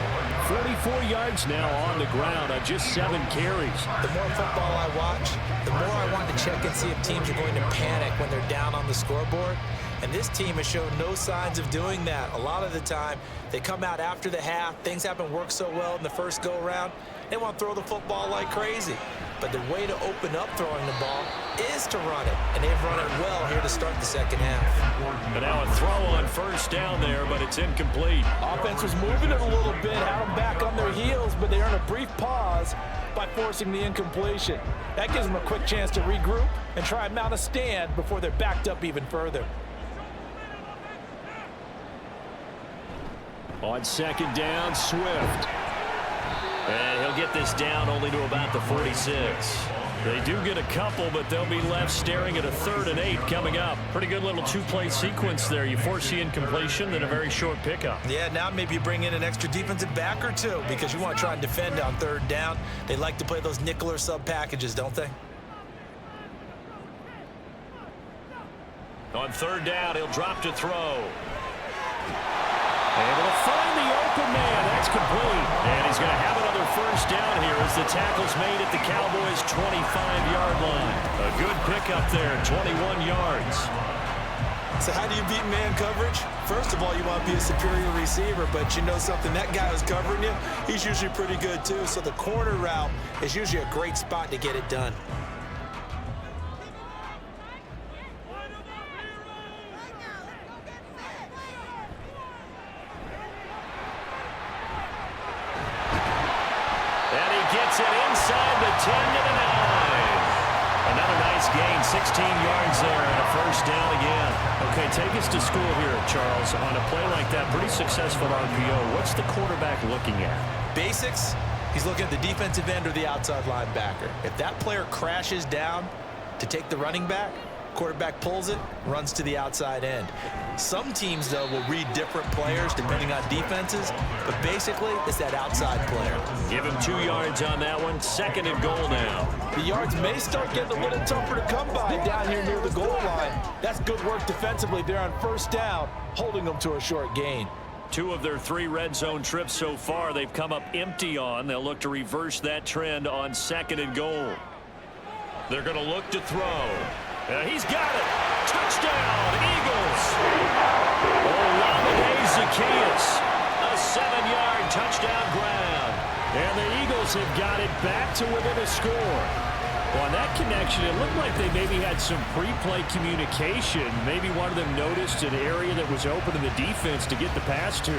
44 yards now on the ground on just 7 carries. The more football I watch, the more I want to check and see if teams are going to panic when they're down on the scoreboard. And this team has shown no signs of doing that. A lot of the time, they come out after the half. Things haven't worked so well in the first go-around. They want to throw the football like crazy. But the way to open up throwing the ball is to run it. And they've run it well here to start the second half. And now a throw on 1st down there, but it's incomplete. Offense was moving it a little bit, had them back on their heels, but they earned a brief pause by forcing the incompletion. That gives them a quick chance to regroup and try and mount a stand before they're backed up even further. On 2nd down, Swift. And he'll get this down only to about the 46. They do get a couple, but they'll be left staring at a 3rd and 8 coming up. Pretty good little 2-play sequence there. You force the incompletion, then a very short pickup. Yeah, now maybe you bring in an extra defensive back or 2 because you want to try and defend on 3rd down. They like to play those nickel or sub packages, don't they? On 3rd down, he'll drop to throw. Able to find the open man. That's complete. And he's going to have another first down here as the tackle's made at the Cowboys' 25-yard line. A good pickup there, 21 yards. So how do you beat man coverage? First of all, you want to be a superior receiver, but you know something, that guy who's covering you, he's usually pretty good too. So the corner route is usually a great spot to get it done. Gets it inside the 10 to the 9. Another nice gain, 16 yards there and a first down again. Okay, take us to school here, Charles. On a play like that, pretty successful RPO. What's the quarterback looking at? Basics. He's looking at the defensive end or the outside linebacker. If that player crashes down to take the running back, quarterback pulls it, runs to the outside end. Some teams, though, will read different players depending on defenses, but basically it's that outside player. Give him 2 yards on that one. 2nd and goal now. The yards may start getting a little tougher to come by down here near the goal line. That's good work defensively there on 1st down, holding them to a short gain. 2 of their 3 red zone trips so far they've come up empty on. They'll look to reverse that trend on 2nd and goal. They're going to look to throw. He's got it. Touchdown, Eagles. Olamide Zaccheaus, a 7-yard touchdown grab. And the Eagles have got it back to within a score. Well, on that connection, it looked like they maybe had some pre-play communication. Maybe one of them noticed an area that was open to the defense to get the pass to.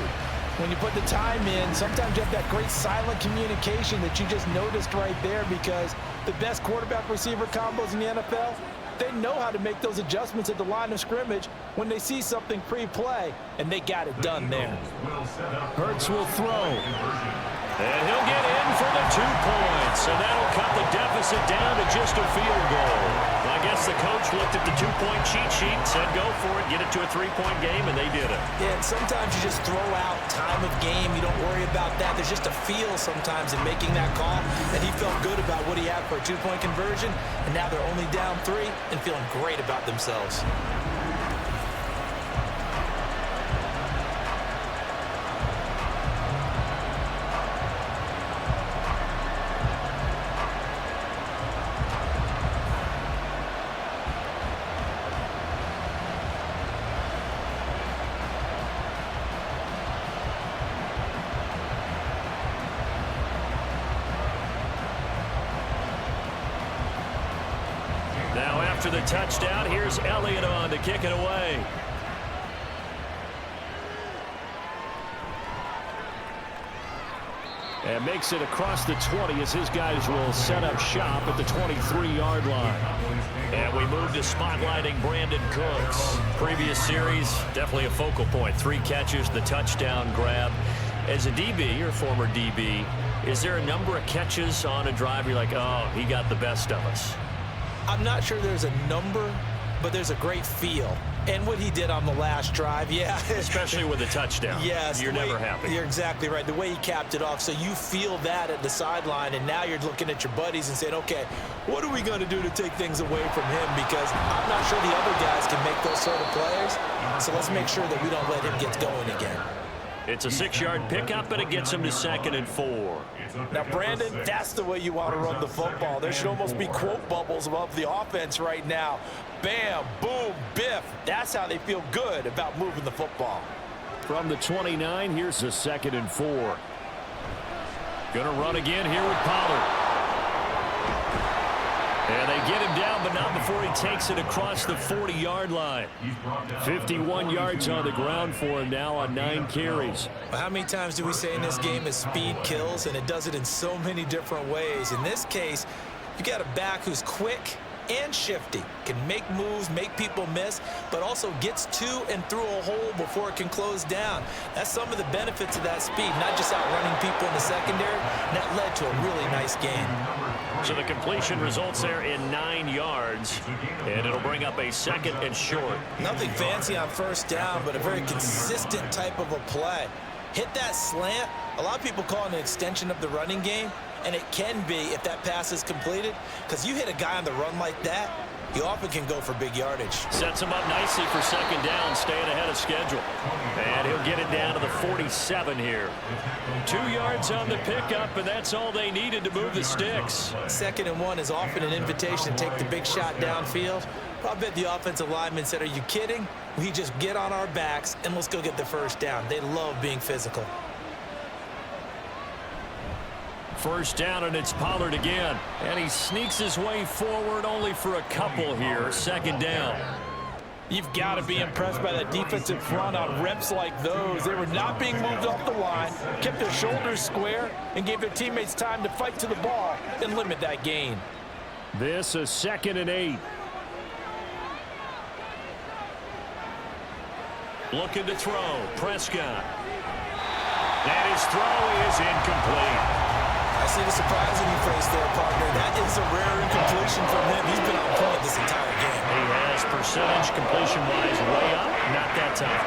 When you put the time in, sometimes you have that great silent communication that you just noticed right there, because the best quarterback-receiver combos in the NFL, they know how to make those adjustments at the line of scrimmage when they see something pre-play, and they got it done there. Hurts will throw. And he'll get in for the 2 points, and that'll cut the deficit down to just a field goal. Well, I guess the coach looked at the 2-point cheat sheet and said, go for it, get it to a 3-point game, and they did it. Yeah, and sometimes you just throw out time of game. You don't worry about that. There's just a feel sometimes in making that call, and he felt good about what he had for a 2-point conversion, and now they're only down 3 and feeling great about themselves. Now after the touchdown, here's Elliott on to kick it away. And makes it across the 20 as his guys will set up shop at the 23-yard line. And we move to spotlighting Brandon Cooks. Previous series, definitely a focal point. 3 catches, the touchdown grab. As a DB, or former DB, is there a number of catches on a drive you're like, oh, he got the best of us? I'm not sure there's a number, but there's a great feel. And what he did on the last drive, yeah. Especially with a touchdown. Yes. You're never happy. You're exactly right. The way he capped it off, so you feel that at the sideline, and now you're looking at your buddies and saying, okay, what are we going to do to take things away from him? Because I'm not sure the other guys can make those sort of players, so let's make sure that we don't let him get going again. It's a 6-yard pickup, and it gets him to 2nd and 4. Now, Brandon, that's the way you want to run the football. There should almost be quote bubbles above the offense right now. Bam, boom, biff. That's how they feel good about moving the football. From the 29, here's a 2nd and 4. Gonna run again here with Pollard. And they get him down, but not before he takes it across the 40-yard line. 51 yards on the ground for him now on 9 carries. Well, how many times do we say in this game is speed kills, and it does it in so many different ways. In this case, you got a back who's quick and shifty, can make moves, make people miss, but also gets to and through a hole before it can close down. That's some of the benefits of that speed, not just outrunning people in the secondary, and that led to a really nice gain. So the completion results there in 9 yards, and it'll bring up a 2nd and short. Nothing fancy on 1st down, but a very consistent type of a play. Hit that slant. A lot of people call it an extension of the running game, and it can be if that pass is completed, because you hit a guy on the run like that, you often can go for big yardage. Sets him up nicely for 2nd down, staying ahead of schedule. And he'll get it down to the 47 here. 2 yards on the pickup, and that's all they needed to move the sticks. 2nd and 1 is often an invitation to take the big shot downfield. I bet the offensive lineman said, are you kidding? We just get on our backs, and let's go get the 1st down. They love being physical. 1st down, and it's Pollard again. And he sneaks his way forward only for a couple here. 2nd down. You've got to be impressed by that defensive front on reps like those. They were not being moved off the line, kept their shoulders square, and gave their teammates time to fight to the ball and limit that gain. This is 2nd and 8. Looking to throw. Prescott. And his throw is incomplete. I see the surprise in your face there, partner. That is a rare incompletion from him. He's been on point this entire game. He has percentage completion-wise way up. Not that time.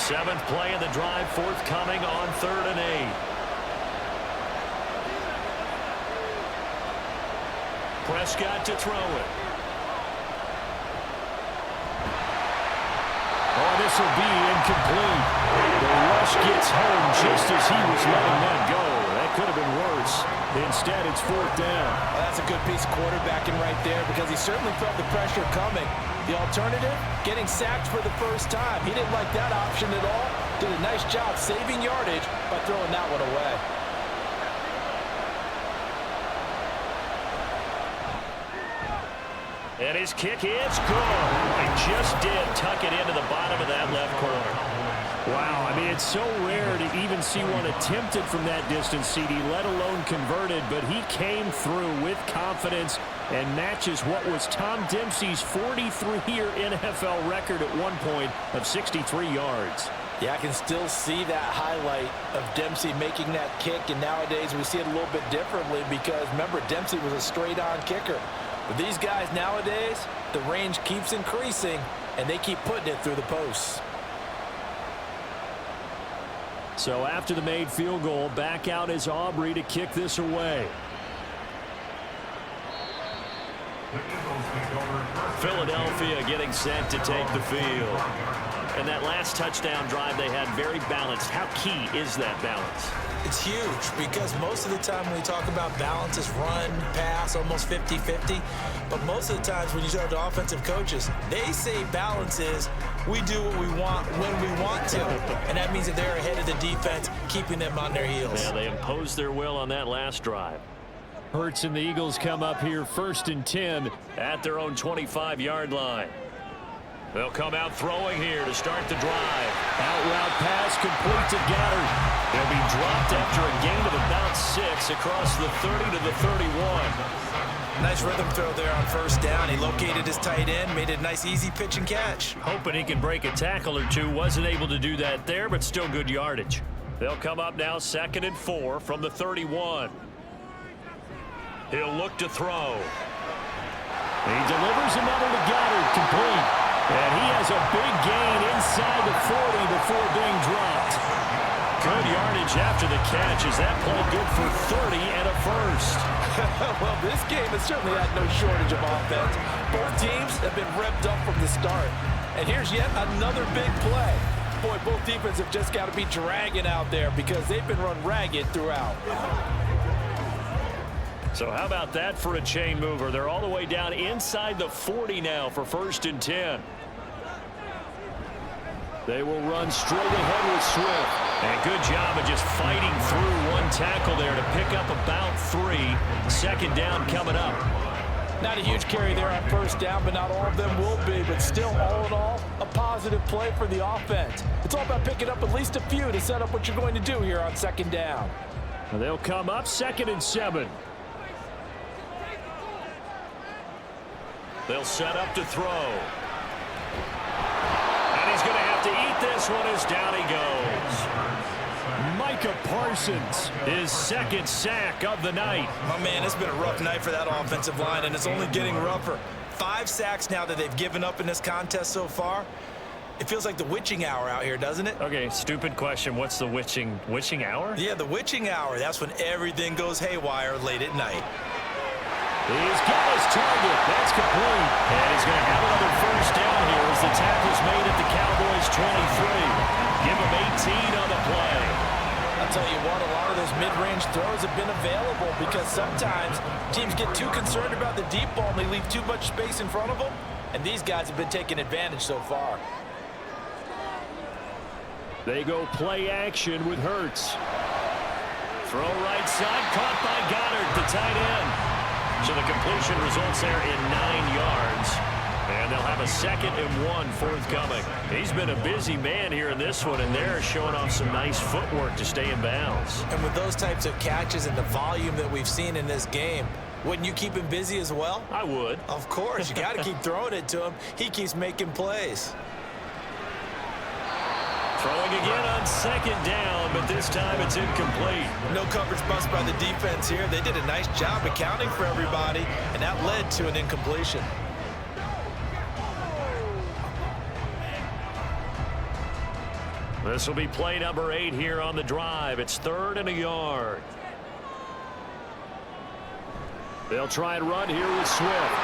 7th play of the drive, forthcoming on 3rd and 8. Prescott to throw it. Oh, this will be incomplete. The rush gets home just as he was letting that go. That could have been worse. Instead, it's 4th down. Well, that's a good piece of quarterbacking right there because he certainly felt the pressure coming. The alternative, getting sacked for the first time. He didn't like that option at all. Did a nice job saving yardage by throwing that one away. And his kick is good. He just did tuck it into the bottom of that left corner. Wow, I mean, it's so rare to even see one attempted from that distance, CD, let alone converted, but he came through with confidence and matches what was Tom Dempsey's 43-year NFL record at one point of 63 yards. Yeah, I can still see that highlight of Dempsey making that kick, and nowadays we see it a little bit differently because, remember, Dempsey was a straight-on kicker. But these guys nowadays, the range keeps increasing, and they keep putting it through the posts. So after the made field goal, back out is Aubrey to kick this away. Philadelphia getting set to take the field. And that last touchdown drive they had very balanced. How key is that balance? It's huge because most of the time when we talk about balance is run, pass, almost 50-50. But most of the times when you talk to offensive coaches, they say balance is we do what we want when we want to. And that means that they're ahead of the defense, keeping them on their heels. Yeah, they imposed their will on that last drive. Hurts and the Eagles come up here 1st and 10 at their own 25-yard line. They'll come out throwing here to start the drive. Out route pass complete to Goddard. They'll be dropped after a gain of about 6 across the 30 to the 31. Nice rhythm throw there on 1st down. He located his tight end, made it a nice easy pitch and catch. Hoping he can break a tackle or two. Wasn't able to do that there, but still good yardage. They'll come up now 2nd and 4 from the 31. He'll look to throw. He delivers another to Goddard, complete. And he has a big gain inside the 40 before being dropped. Good yardage after the catch. Is that play good for 30 and a first? Well, this game has certainly had no shortage of offense. Both teams have been revved up from the start. And here's yet another big play. Boy, both defenses have just got to be dragging out there because they've been run ragged throughout. So how about that for a chain mover? They're all the way down inside the 40 now for 1st and 10. They will run straight ahead with Swift. And a good job of just fighting through one tackle there to pick up about 3. 2nd down coming up. Not a huge carry there on 1st down, but not all of them will be. But still, all in all, a positive play for the offense. It's all about picking up at least a few to set up what you're going to do here on 2nd down. They'll come up 2nd and 7. They'll set up to throw. And he's going to have to eat this one as down he goes. Micah Parsons, his 2nd sack of the night. My man, it's been a rough night for that offensive line, and it's only getting rougher. 5 sacks now that they've given up in this contest so far. It feels like the witching hour out here, doesn't it? Okay, stupid question. What's the witching hour? Yeah, the witching hour. That's when everything goes haywire late at night. He's got his target. That's complete. And he's going to have another 1st down here as the tackle's made at the Cowboys 23. Give him 18 on the play. I'll tell you what, a lot of those mid-range throws have been available because sometimes teams get too concerned about the deep ball and they leave too much space in front of them. And these guys have been taking advantage so far. They go play action with Hurts. Throw right side, caught by Goddard, the tight end. So the completion results there in 9 yards. And they'll have a 2nd and 1 forthcoming. He's been a busy man here in this one, and they're showing off some nice footwork to stay in bounds. And with those types of catches and the volume that we've seen in this game, wouldn't you keep him busy as well? I would. Of course. You got to keep throwing it to him. He keeps making plays. Throwing again on second down, but this time it's incomplete. No coverage bust by the defense here. They did a nice job accounting for everybody, and that led to an incompletion. This will be play number 8 here on the drive. It's 3rd and a yard. They'll try and run here with Swift.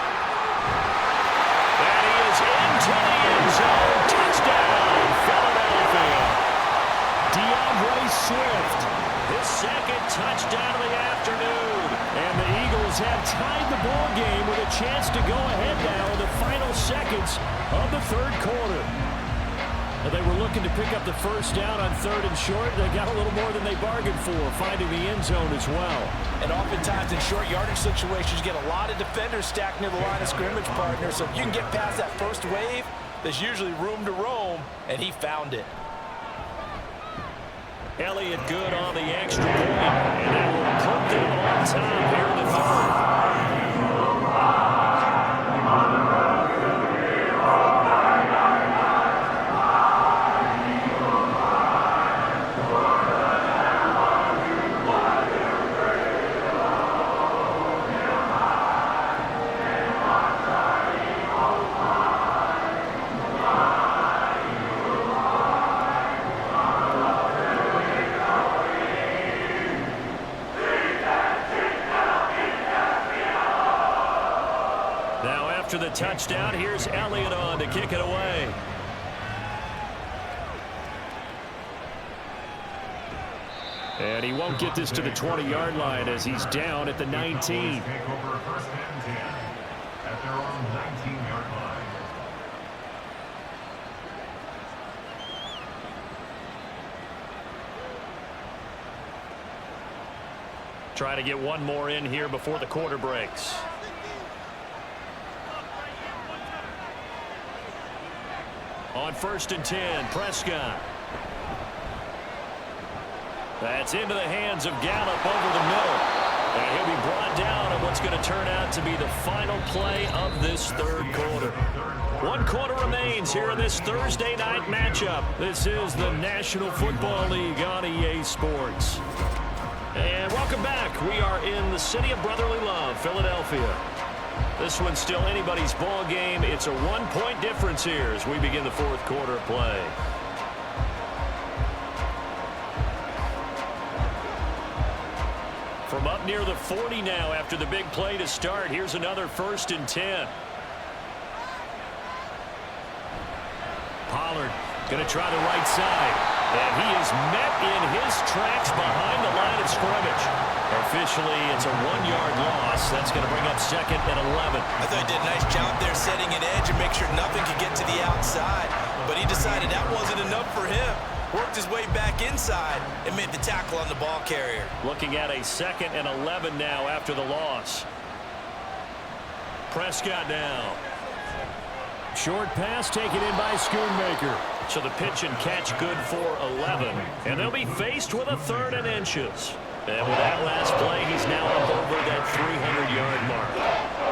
And he is into the end zone. Touchdown, Philadelphia. DeAndre Swift, his second touchdown of the afternoon. And the Eagles have tied the ball game with a chance to go ahead now in the final seconds of the 3rd quarter. They were looking to pick up the first down on 3rd and short. They got a little more than they bargained for, finding the end zone as well. And oftentimes in short yardage situations, you get a lot of defenders stacked near the line of scrimmage, partner. So if you can get past that first wave, there's usually room to roam, and he found it. Elliott good on the extra point, and that will put them on top here in the 3rd. After the touchdown, here's Elliott on to kick it away. And he won't get this to the 20-yard line as he's down at the 19. Take over 1st and 10 at their own 19-yard line. Try to get one more in here before the quarter breaks. On 1st and 10, Prescott. That's into the hands of Gallup over the middle. And he'll be brought down on what's going to turn out to be the final play of this 3rd quarter. 1 quarter remains here in this Thursday night matchup. This is the National Football League on EA Sports. And welcome back. We are in the city of brotherly love, Philadelphia. This one's still anybody's ball game. It's a 1-point difference here as we begin the 4th quarter of play. From up near the 40 now after the big play to start, here's another 1st and 10. Pollard going to try the right side. And he is met in his tracks behind the line of scrimmage. Officially, it's a 1-yard loss. That's going to bring up 2nd and 11. I thought he did a nice job there setting an edge and make sure nothing could get to the outside. But he decided that wasn't enough for him. Worked his way back inside and made the tackle on the ball carrier. Looking at a 2nd and 11 now after the loss. Prescott now. Short pass taken in by Schoonmaker. So the pitch and catch good for 11. And they'll be faced with a 3rd and inches. And with that last play, he's now up over that 300-yard mark.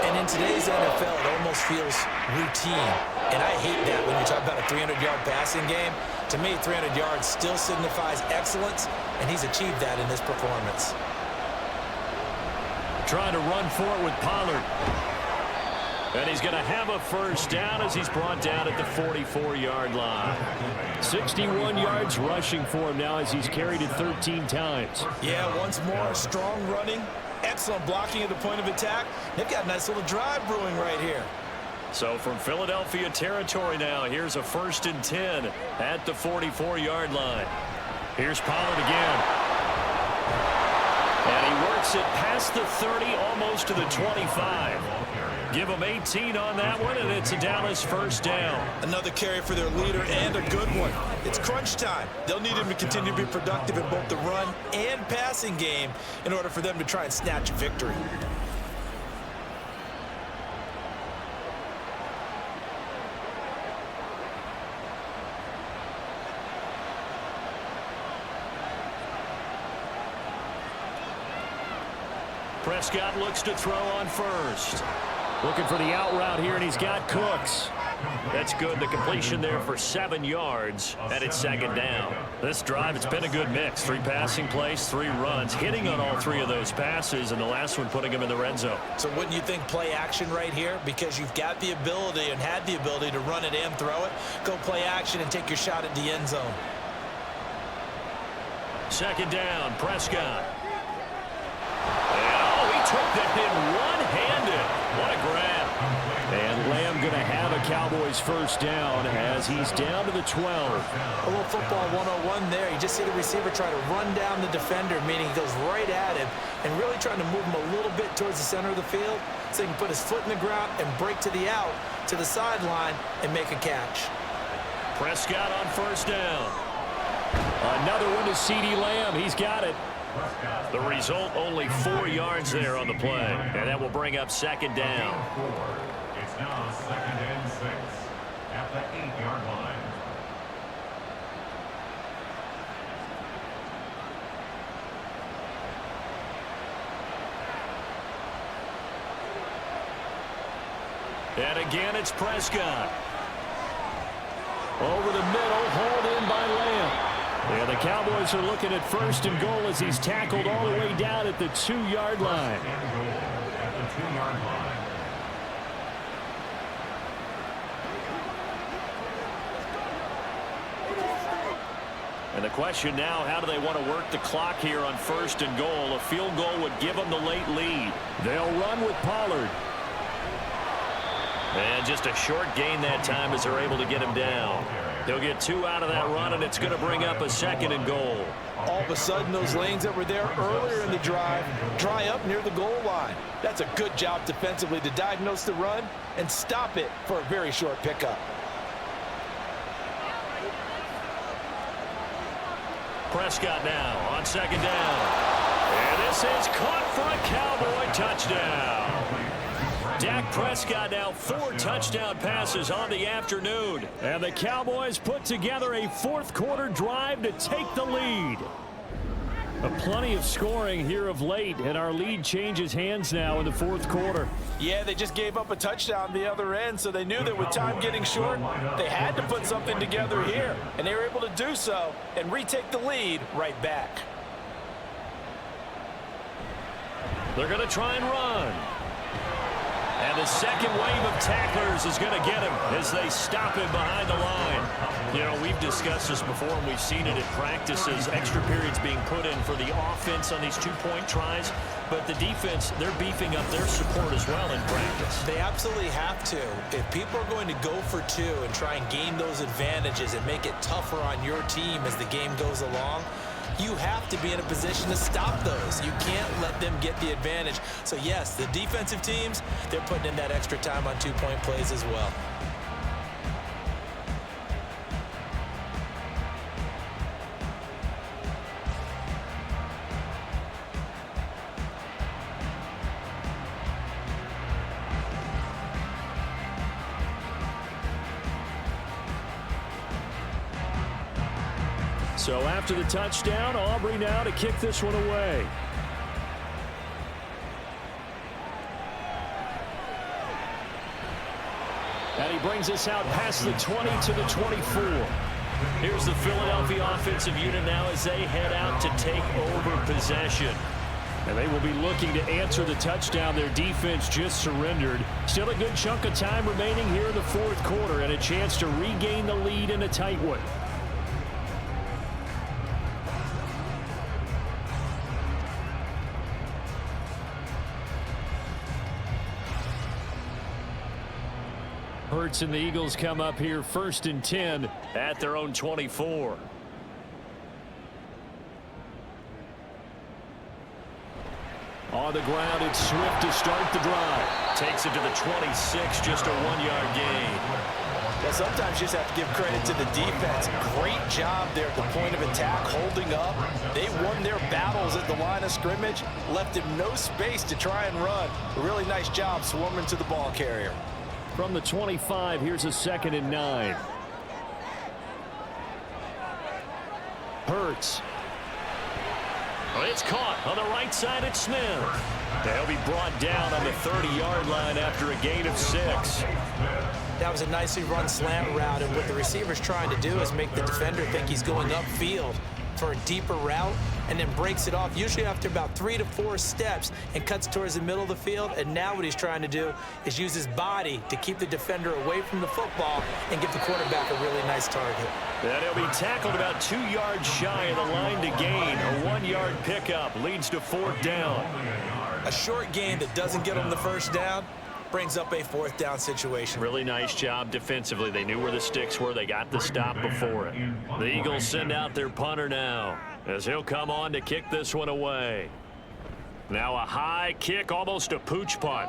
And in today's NFL, it almost feels routine. And I hate that when you talk about a 300-yard passing game. To me, 300 yards still signifies excellence, and he's achieved that in this performance. Trying to run for it with Pollard. And he's going to have a first down as he's brought down at the 44-yard line. 61 yards rushing for him now as he's carried it 13 times. Yeah, once more, strong running, excellent blocking at the point of attack. They've got a nice little drive brewing right here. So from Philadelphia territory now, here's a 1st and 10 at the 44-yard line. Here's Pollard again. And he works it past the 30, almost to the 25. Give him 18 on that one, and it's a Dallas first down. Another carry for their leader and a good one. It's crunch time. They'll need him to continue to be productive in both the run and passing game in order for them to try and snatch a victory. Prescott looks to throw on first. Looking for the out route here, and he's got Cooks. That's good. The completion there for 7 yards, and it's second down. This drive, it's been a good mix. 3 passing plays, 3 runs, hitting on all 3 of those passes, and the last one putting him in the red zone. So wouldn't you think play action right here? Because you've got the ability and had the ability to run it and throw it. Go play action and take your shot at the end zone. Second down, Prescott. And, he took that in one-handed. What a grab. And Lamb going to have a Cowboys first down as he's down to the 12. A little football 101 there. You just see the receiver try to run down the defender, meaning he goes right at him and really trying to move him a little bit towards the center of the field so he can put his foot in the ground and break to the out, to the sideline, and make a catch. Prescott on first down. Another one to CeeDee Lamb. He's got it. The result, only 4 yards there on the play. And that will bring up second down. It's now 2nd and 6 at the 8-yard line. And again, it's Prescott. Over the middle, hauled in by Lamb. And the Cowboys are looking at first and goal as he's tackled all the way down at the 2-yard line. At the 2-yard line. And the question now, how do they want to work the clock here on first and goal? A field goal would give them the late lead. They'll run with Pollard. And just a short gain that time as they're able to get him down. He'll get 2 out of that run, and it's going to bring up a second and goal. All of a sudden, those lanes that were there earlier in the drive dry up near the goal line. That's a good job defensively to diagnose the run and stop it for a very short pickup. Prescott now on second down. And this is caught for a Cowboy touchdown. Dak Prescott now 4 touchdown passes on the afternoon. And the Cowboys put together a 4th quarter drive to take the lead. Plenty of scoring here of late, and our lead changes hands now in the 4th quarter. Yeah, they just gave up a touchdown the other end, so they knew that with time getting short, they had to put something together here. And they were able to do so and retake the lead right back. They're going to try and run. And the second wave of tacklers is going to get him as they stop him behind the line. You know, we've discussed this before, and we've seen it in practices. Extra periods being put in for the offense on these 2-point tries. But the defense, they're beefing up their support as well in practice. They absolutely have to. If people are going to go for 2 and try and gain those advantages and make it tougher on your team as the game goes along, you have to be in a position to stop those. You can't let them get the advantage. So, yes, the defensive teams, they're putting in that extra time on 2-point plays as well. So after the touchdown, Aubrey now to kick this one away. And he brings us out past the 20 to the 24. Here's the Philadelphia offensive unit now as they head out to take over possession. And they will be looking to answer the touchdown their defense just surrendered. Still a good chunk of time remaining here in the 4th quarter and a chance to regain the lead in a tight one. Hurts and the Eagles come up here 1st and 10 at their own 24. On the ground, it's Swift to start the drive. Takes it to the 26, just a 1-yard gain. Well, sometimes you just have to give credit to the defense. Great job there at the point of attack, holding up. They won their battles at the line of scrimmage, left him no space to try and run. A really nice job swarming to the ball carrier. From the 25, here's a 2nd and 9. Hurts. It's caught on the right side at Smith. They'll be brought down on the 30-yard line after a gain of 6. That was a nicely run slant route, and what the receiver's trying to do is make the defender think he's going upfield for a deeper route, and then breaks it off, usually after about 3 to 4 steps, and cuts towards the middle of the field. And now what he's trying to do is use his body to keep the defender away from the football and give the quarterback a really nice target. And he'll be tackled about 2 yards shy of the line to gain. A 1-yard pickup leads to 4th down. A short gain that doesn't get him the first down brings up a 4th down situation. Really nice job defensively. They knew where the sticks were. They got the stop before it. The Eagles send out their punter now, as he'll come on to kick this one away. Now a high kick, almost a pooch punt.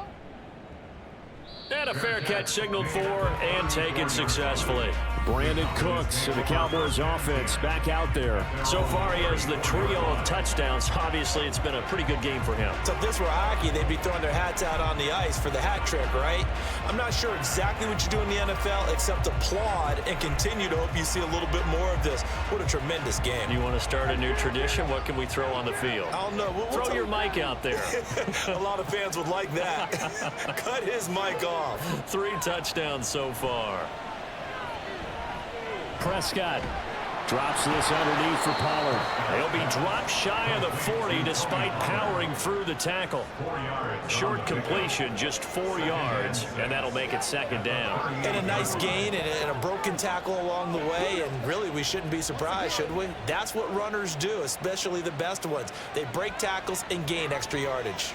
And a fair catch signaled for and taken successfully. Brandon Cooks and the Cowboys offense back out there. So far, he has the trio of touchdowns. Obviously, it's been a pretty good game for him. So if this were hockey, they'd be throwing their hats out on the ice for the hat trick, right? I'm not sure exactly what you do in the NFL except applaud and continue to hope you see a little bit more of this. What a tremendous game. You want to start a new tradition? What can we throw on the field? I don't know. Throw your mic out there. A lot of fans would like that. Cut his mic off. 3 touchdowns so far. Prescott drops this underneath for Pollard. He'll be dropped shy of the 40 despite powering through the tackle. Short completion, just 4 yards, and that'll make it 2nd down. And a nice gain and a broken tackle along the way, and really we shouldn't be surprised, should we? That's what runners do, especially the best ones. They break tackles and gain extra yardage.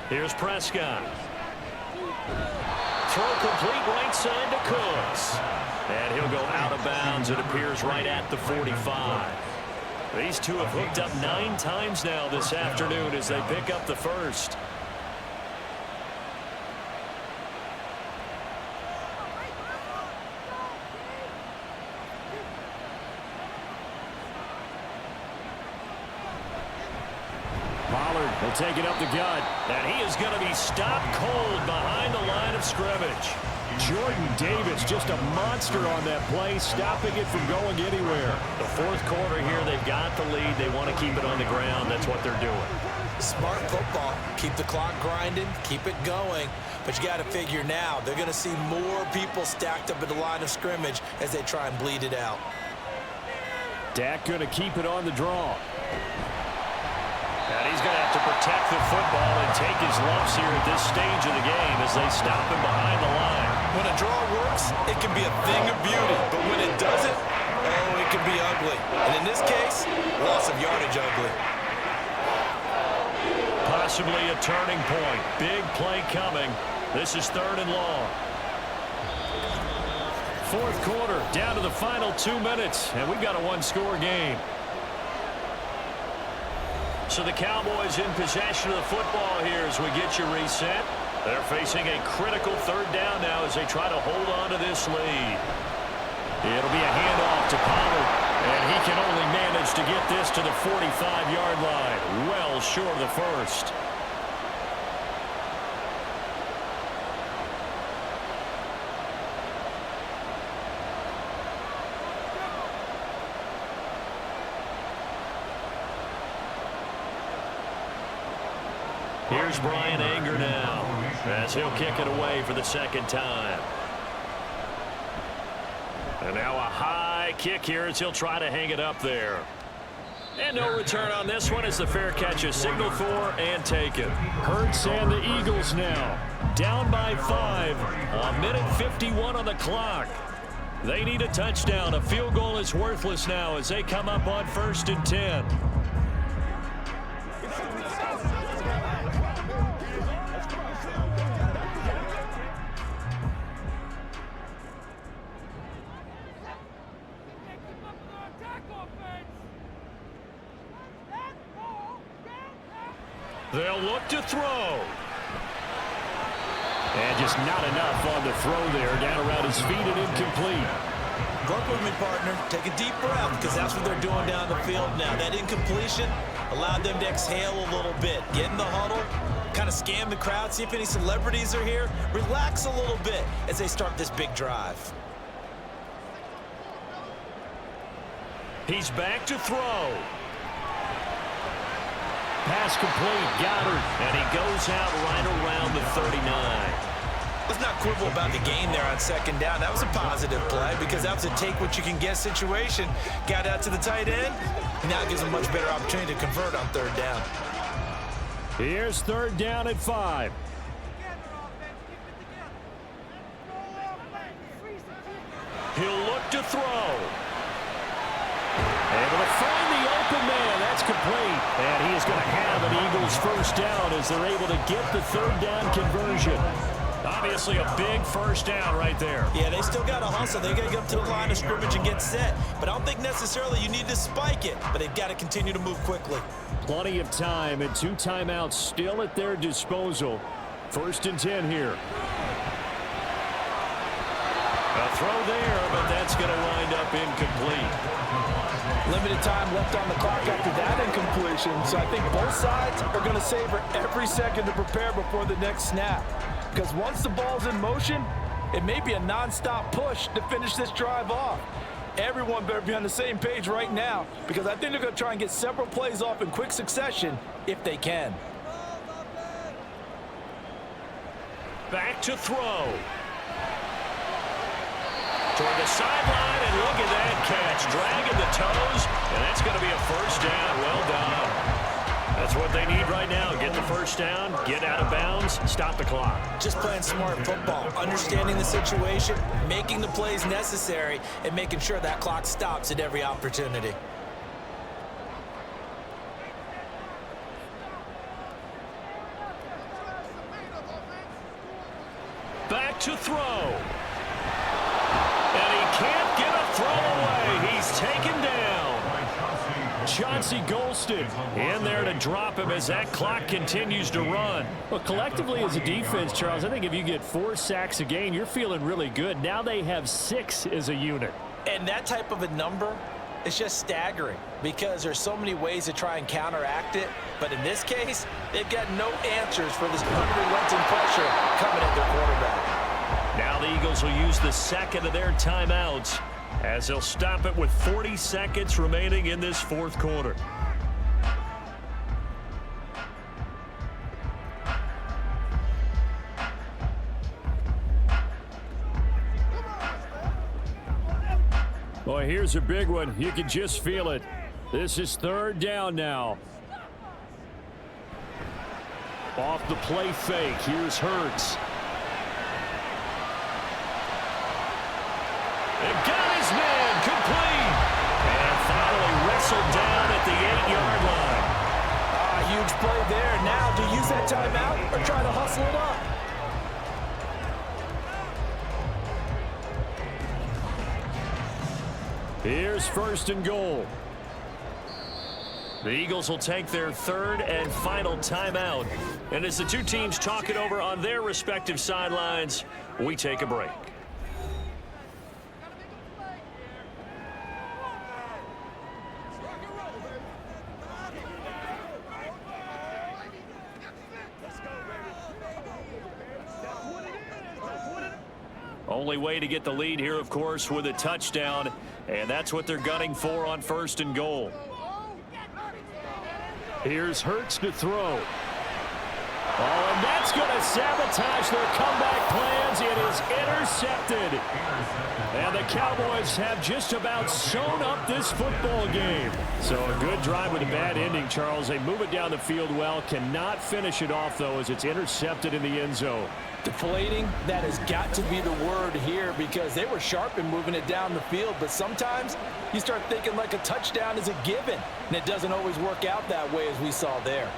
Here's Prescott. Throw complete right side to Cooks. And he'll go out of bounds. It appears right at the 45. These two have hooked up 9 times now this afternoon as they pick up the first. Pollard will take it up the gut. And he is going to be stopped cold behind the line of scrimmage. Jordan Davis, just a monster on that play, stopping it from going anywhere. The 4th quarter here, they've got the lead. They want to keep it on the ground. That's what they're doing. Smart football. Keep the clock grinding. Keep it going. But you got to figure now, they're going to see more people stacked up at the line of scrimmage as they try and bleed it out. Dak going to keep it on the draw. And he's going to have to protect the football and take his lumps here at this stage of the game as they stop him behind the line. When a draw works, it can be a thing of beauty. But when it doesn't, oh, it can be ugly. And in this case, loss of yardage ugly. Possibly a turning point. Big play coming. This is 3rd and long. 4th quarter, down to the final 2 minutes, and we've got a 1-score game. So the Cowboys in possession of the football here as we get you reset. They're facing a critical 3rd down now as they try to hold on to this lead. It'll be a handoff to Pollard, and he can only manage to get this to the 45-yard line, well short of the first. Here's Brian Anger now as he'll kick it away for the 2nd time. And now a high kick here as he'll try to hang it up there. And no return on this one as the fair catch is signaled for and taken. Hurts and the Eagles now down by 5. A minute 51 on the clock. They need a touchdown. A field goal is worthless now as they come up on 1st and 10. They'll look to throw. And just not enough on the throw there. Down around his feet and incomplete. Work with me, partner. Take a deep breath because that's what they're doing down the field now. That incompletion allowed them to exhale a little bit. Get in the huddle, kind of scan the crowd, see if any celebrities are here. Relax a little bit as they start this big drive. He's back to throw. Pass complete. Goddard. And he goes out right around the 39. Let's not quibble about the gain there on second down. That was a positive play because that was a take-what-you-can-get situation. Got out to the tight end. Now it gives him a much better opportunity to convert on third down. Here's third down at 5. He'll look to throw. Able to find the open man. That's complete. And he is going to have an Eagles first down as they're able to get the third down conversion. Obviously a big first down right there. Yeah, they still got to hustle. They got to get up to the line of scrimmage and get set. But I don't think necessarily you need to spike it. But they've got to continue to move quickly. Plenty of time and 2 timeouts still at their disposal. First and 10 here. A throw there, but that's going to wind up incomplete. Limited time left on the clock after that incompletion. So I think both sides are going to savor every second to prepare before the next snap. Because once the ball's in motion, it may be a non-stop push to finish this drive off. Everyone better be on the same page right now because I think they're going to try and get several plays off in quick succession if they can. Back to throw. Toward the sideline, and look at that catch. Dragging the toes, and that's going to be a first down. Well done. That's what they need right now. Get the first down, get out of bounds, stop the clock. Just playing smart football, understanding the situation, making the plays necessary, and making sure that clock stops at every opportunity. Back to throw. And he can't get a throw away. He's taken down. Chauncey Golston in there to drop him as that clock continues to run. Well, collectively as a defense, Charles, I think if you get 4 sacks a game, you're feeling really good. Now they have 6 as a unit. And that type of a number is just staggering because there's so many ways to try and counteract it. But in this case, they've got no answers for this unrelenting pressure coming at their quarterback. Now the Eagles will use the second of their timeouts as they'll stop it with 40 seconds remaining in this fourth quarter. Boy, here's a big one. You can just feel it. This is third down now. Off the play fake. Here's Hurts. And got his man complete. And finally wrestled down at the 8-yard line. Huge play there. Now, do you use that timeout or try to hustle it up? Here's first and goal. The Eagles will take their third and final timeout. And as the two teams talk it over on their respective sidelines, we take a break. Only way to get the lead here, of course, with a touchdown, and that's what they're gunning for on first and goal. Here's Hurts to throw. Oh, and that's going to sabotage their comeback plans. It is intercepted. And the Cowboys have just about sewn up this football game. So a good drive with a bad ending, Charles. They move it down the field well. Cannot finish it off, though, as it's intercepted in the end zone. Deflating, that has got to be the word here because they were sharp in moving it down the field. But sometimes you start thinking like a touchdown is a given, and it doesn't always work out that way as we saw there.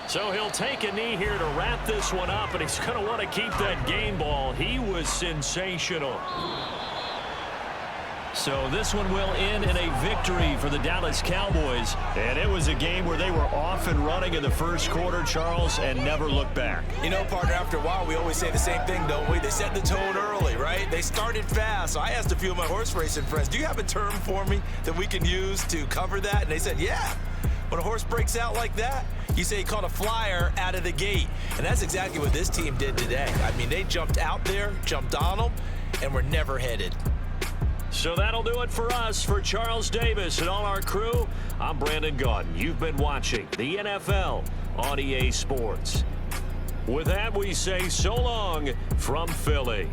So he'll take a knee here to wrap this one up, and he's going to want to keep that game ball. He was sensational. So this one will end in a victory for the Dallas Cowboys. And it was a game where they were off and running in the first quarter, Charles, and never looked back. You know, partner, after a while, we always say the same thing, don't we? They set the tone early, right? They started fast. So I asked a few of my horse racing friends, do you have a term for me that we can use to cover that? And they said, yeah. When a horse breaks out like that, You say he caught a flyer out of the gate, and that's exactly what this team did today. I mean, they jumped out there, jumped on them, and were never headed. So that'll do it for us. For Charles Davis and all our crew, I'm Brandon Gaudin. You've been watching the NFL on EA Sports. With that, we say so long from Philly.